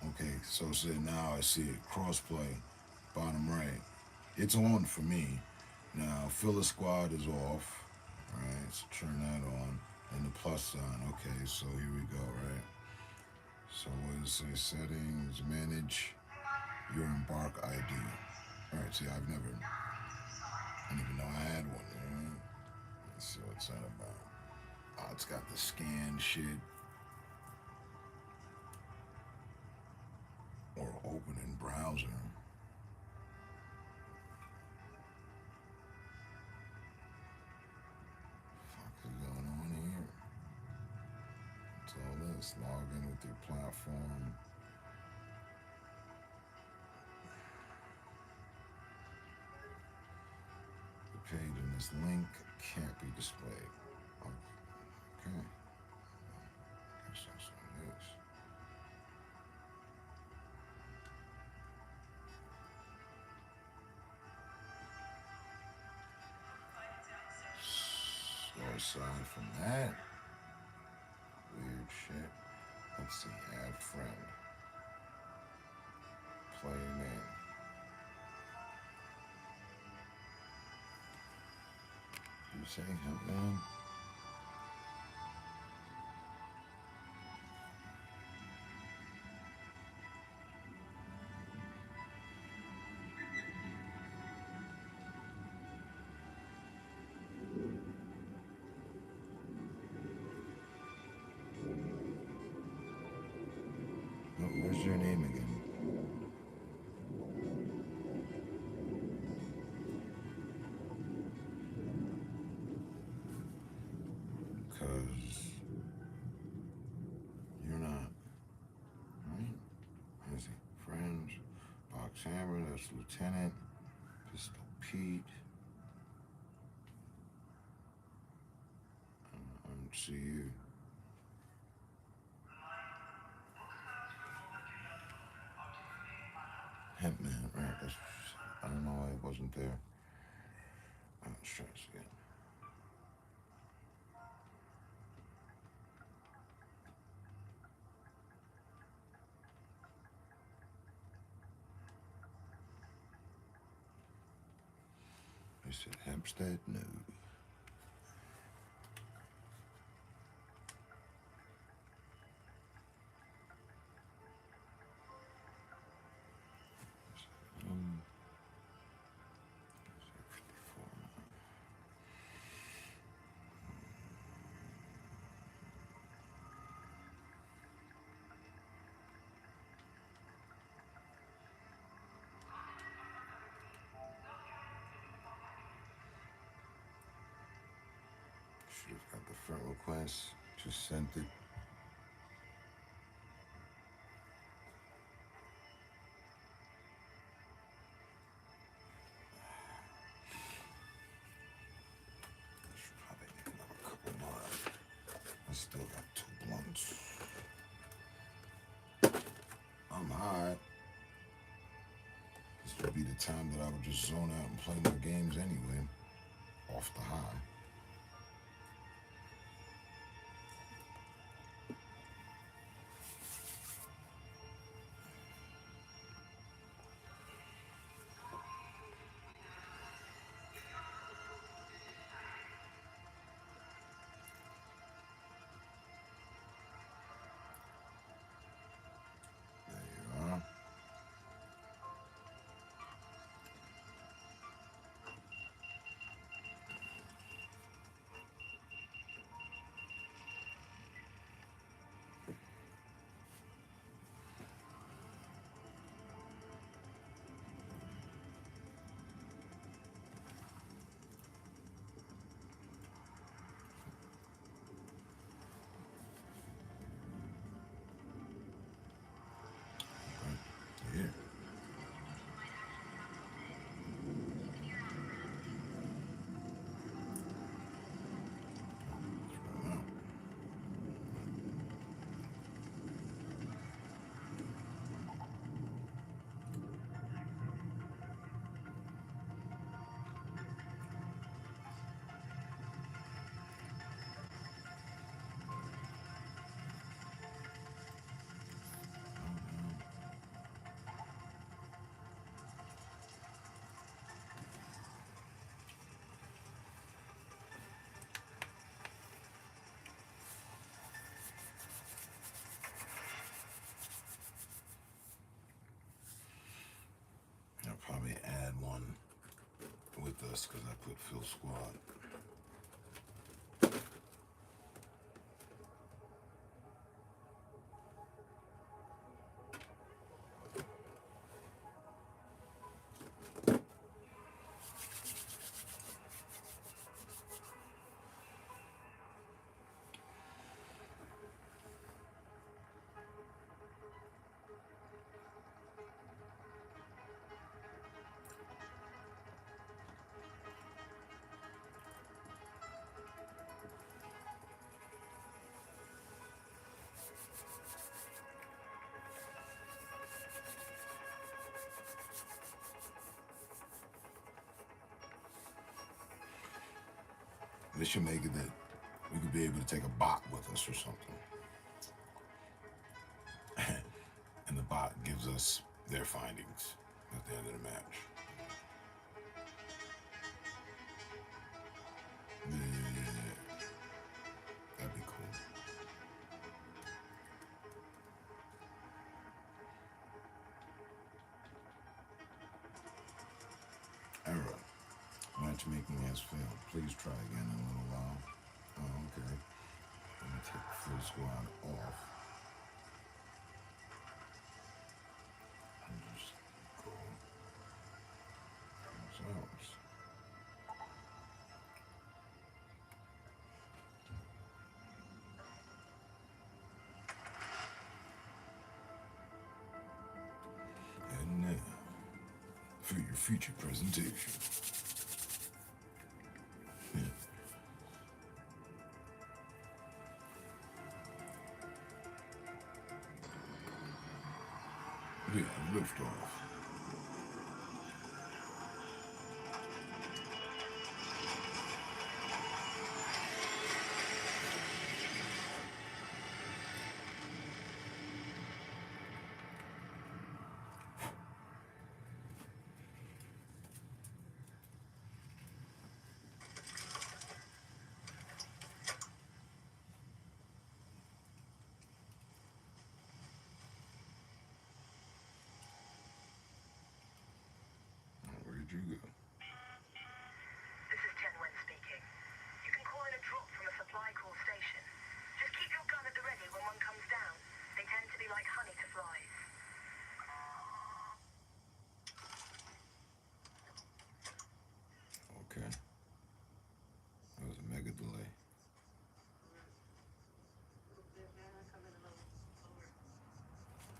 okay, so say now I see it, crossplay, bottom right. It's on for me. Now, Filler Squad is off, right? So turn that on. And the plus sign, okay, so here we go, right? So what does it say? Settings, manage your embark ID. All right, see, I didn't even know I had one, right? Let's see what's that about. Oh, it's got the scan shit. Or open in browser. Let's log in with their platform. The page in this link can't be displayed. Okay. I guess that's what it is. So aside from that weird shit, let's see, add friend. Player name. You say him, man? Where's your name again? Because you're not, right? Is he? Friends, Box Hammer, that's Lieutenant, Pistol Pete. I don't see you. Hempman, right? That's, I don't know why it wasn't there. Let's try this again. They said Hempstead? No. Should have got the friend request. Just sent it. I should probably get another couple more. I still got 2 blunts. I'm high. This would be the time that I would just zone out and play my games anyway. Off the high. Here. I'll probably add one with us because I put Phil Squad. They should make it that we could be able to take a bot with us or something. And the bot gives us their findings at the end of the match. Yeah. That'd be cool. Error. Matchmaking has failed. Please try again in a little while. Oh, okay. Let me take the full squad off. And just go themselves. And now, for your feature presentation. Yeah, lift off. Where'd you go? This is Chen-Wen speaking. You can call in a drop from a supply call station. Just keep your gun at the ready when one comes down. They tend to be like honey to flies. Okay. That was a mega delay.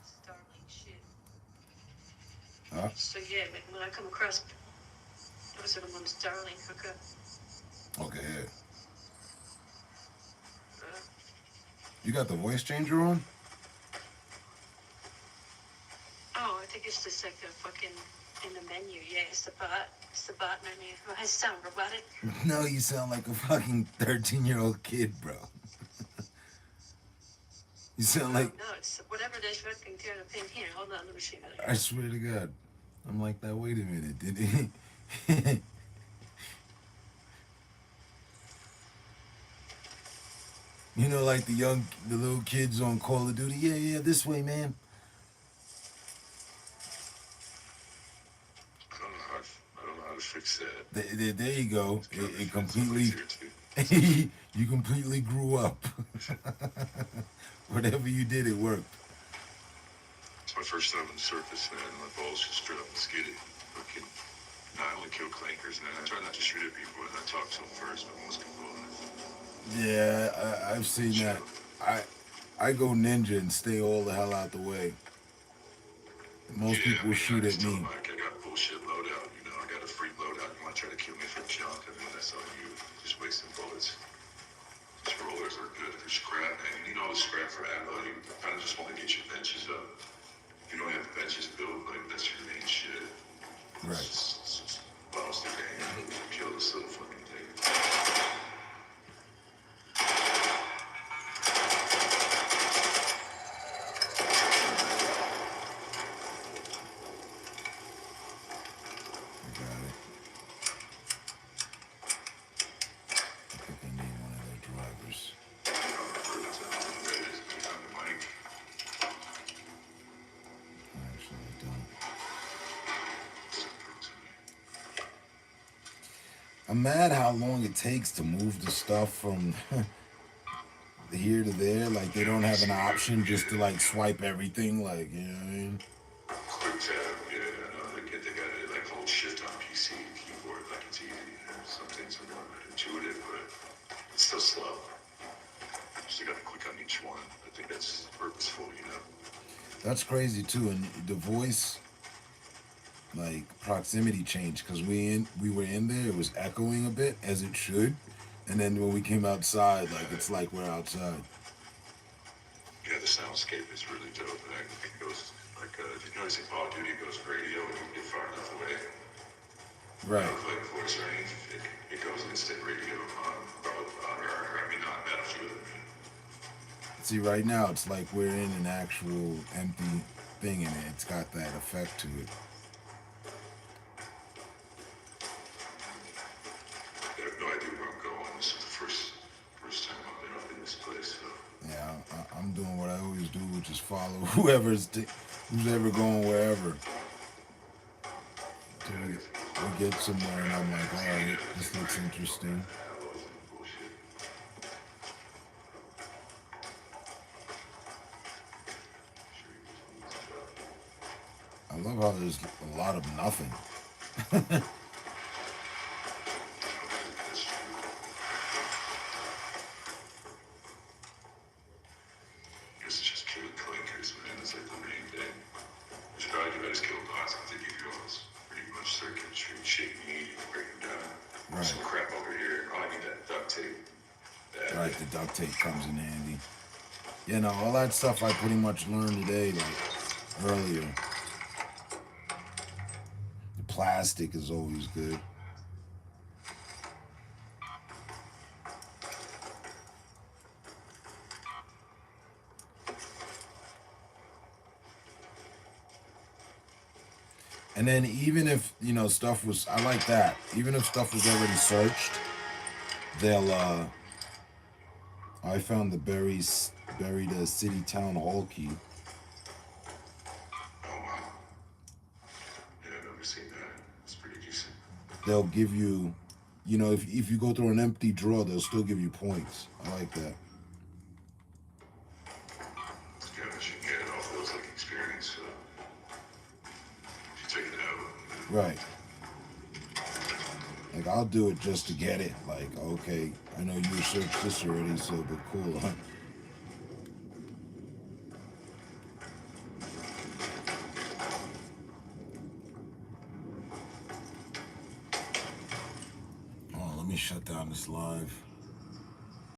Starlink shit. Huh? So yeah, when I come across those are the ones Starlink hookup. Okay, yeah. You got the voice changer on? Oh, I think it's just like the fucking in the menu. Yeah, it's the bot. It's the bot menu. I sound robotic. No, you sound like a fucking 13-year-old kid, bro. You sound like... No, it's whatever they fucking turn a pin here. Hold on, let me see. I swear to God. I'm like that. Wait a minute. Did he? You know, like the little kids on Call of Duty. Yeah, this way, man. I don't know how to fix that. There you go. It completely... Here too. You completely grew up. Whatever you did, it worked. It's my first time on the surface, man. My balls just straight up and skidded. Fucking, I only kill clankers, man. I try not to shoot at people and I talk to them first, but most people. Yeah, I've seen that. I go ninja and stay all the hell out the way. Most people shoot at me. Like, I got bullshit loadout, you know. I got a free loadout. You want to try to kill me for junk? I mean, that's on you. Just wasting bullets. These rollers are good for scrap, man. You know, the scrap for ammo, you kind of just want to get your benches up. If you don't have the benches built, like, that's your main shit. Right. It's boss the game. Kill this little fucking thing. I'm mad how long it takes to move the stuff from here to there. Like, they don't have an option just to, like, swipe everything. Like, you know what I mean? Quick tab, yeah, I know. They got it, like, hold shift on PC keyboard, like it's easy. Some things are more intuitive, but it's still slow. So you gotta click on each one. I think that's purposeful, you know? That's crazy, too. And the voice... like proximity change, because we were in there, it was echoing a bit, as it should, and then when we came outside, like it's like we're outside. Yeah, the soundscape is really dope, and I think it goes like you know, in Call of Duty it goes radio when you get far enough away. Right. Like voice range, it goes instant radio. maybe not better for them. See, right now it's like we're in an actual empty thing, and it's got that effect to it. I have no idea where I'm going. This is the first time I've been up in this place, so. Yeah, I'm doing what I always do, which is follow who's ever going wherever. Till we get somewhere, and I'm like, all right, this looks interesting. I love how there's a lot of nothing. It's just killing clinkers, man. It's like the main thing. It's probably the best kill bots to give you all this pretty much circuitry, shape meat, break them down. Right. Some crap over here. Oh, I need that duct tape. Right, the duct tape comes in handy. You know, all that stuff I pretty much learned today, like earlier. The plastic is always good. And then even if, you know, stuff was, I like that. Even if stuff was already searched, they'll, I found the buried city town hall key. Oh, wow. Yeah, I've never seen that. It's pretty decent. They'll give you, you know, if you go through an empty drawer, they'll still give you points. I like that. It's good that you get it off those like experience. So if you take it out. Right. Like, I'll do it just to get it. Like, okay, I know you searched this already, so, but cool, huh? Oh, let me shut down this live.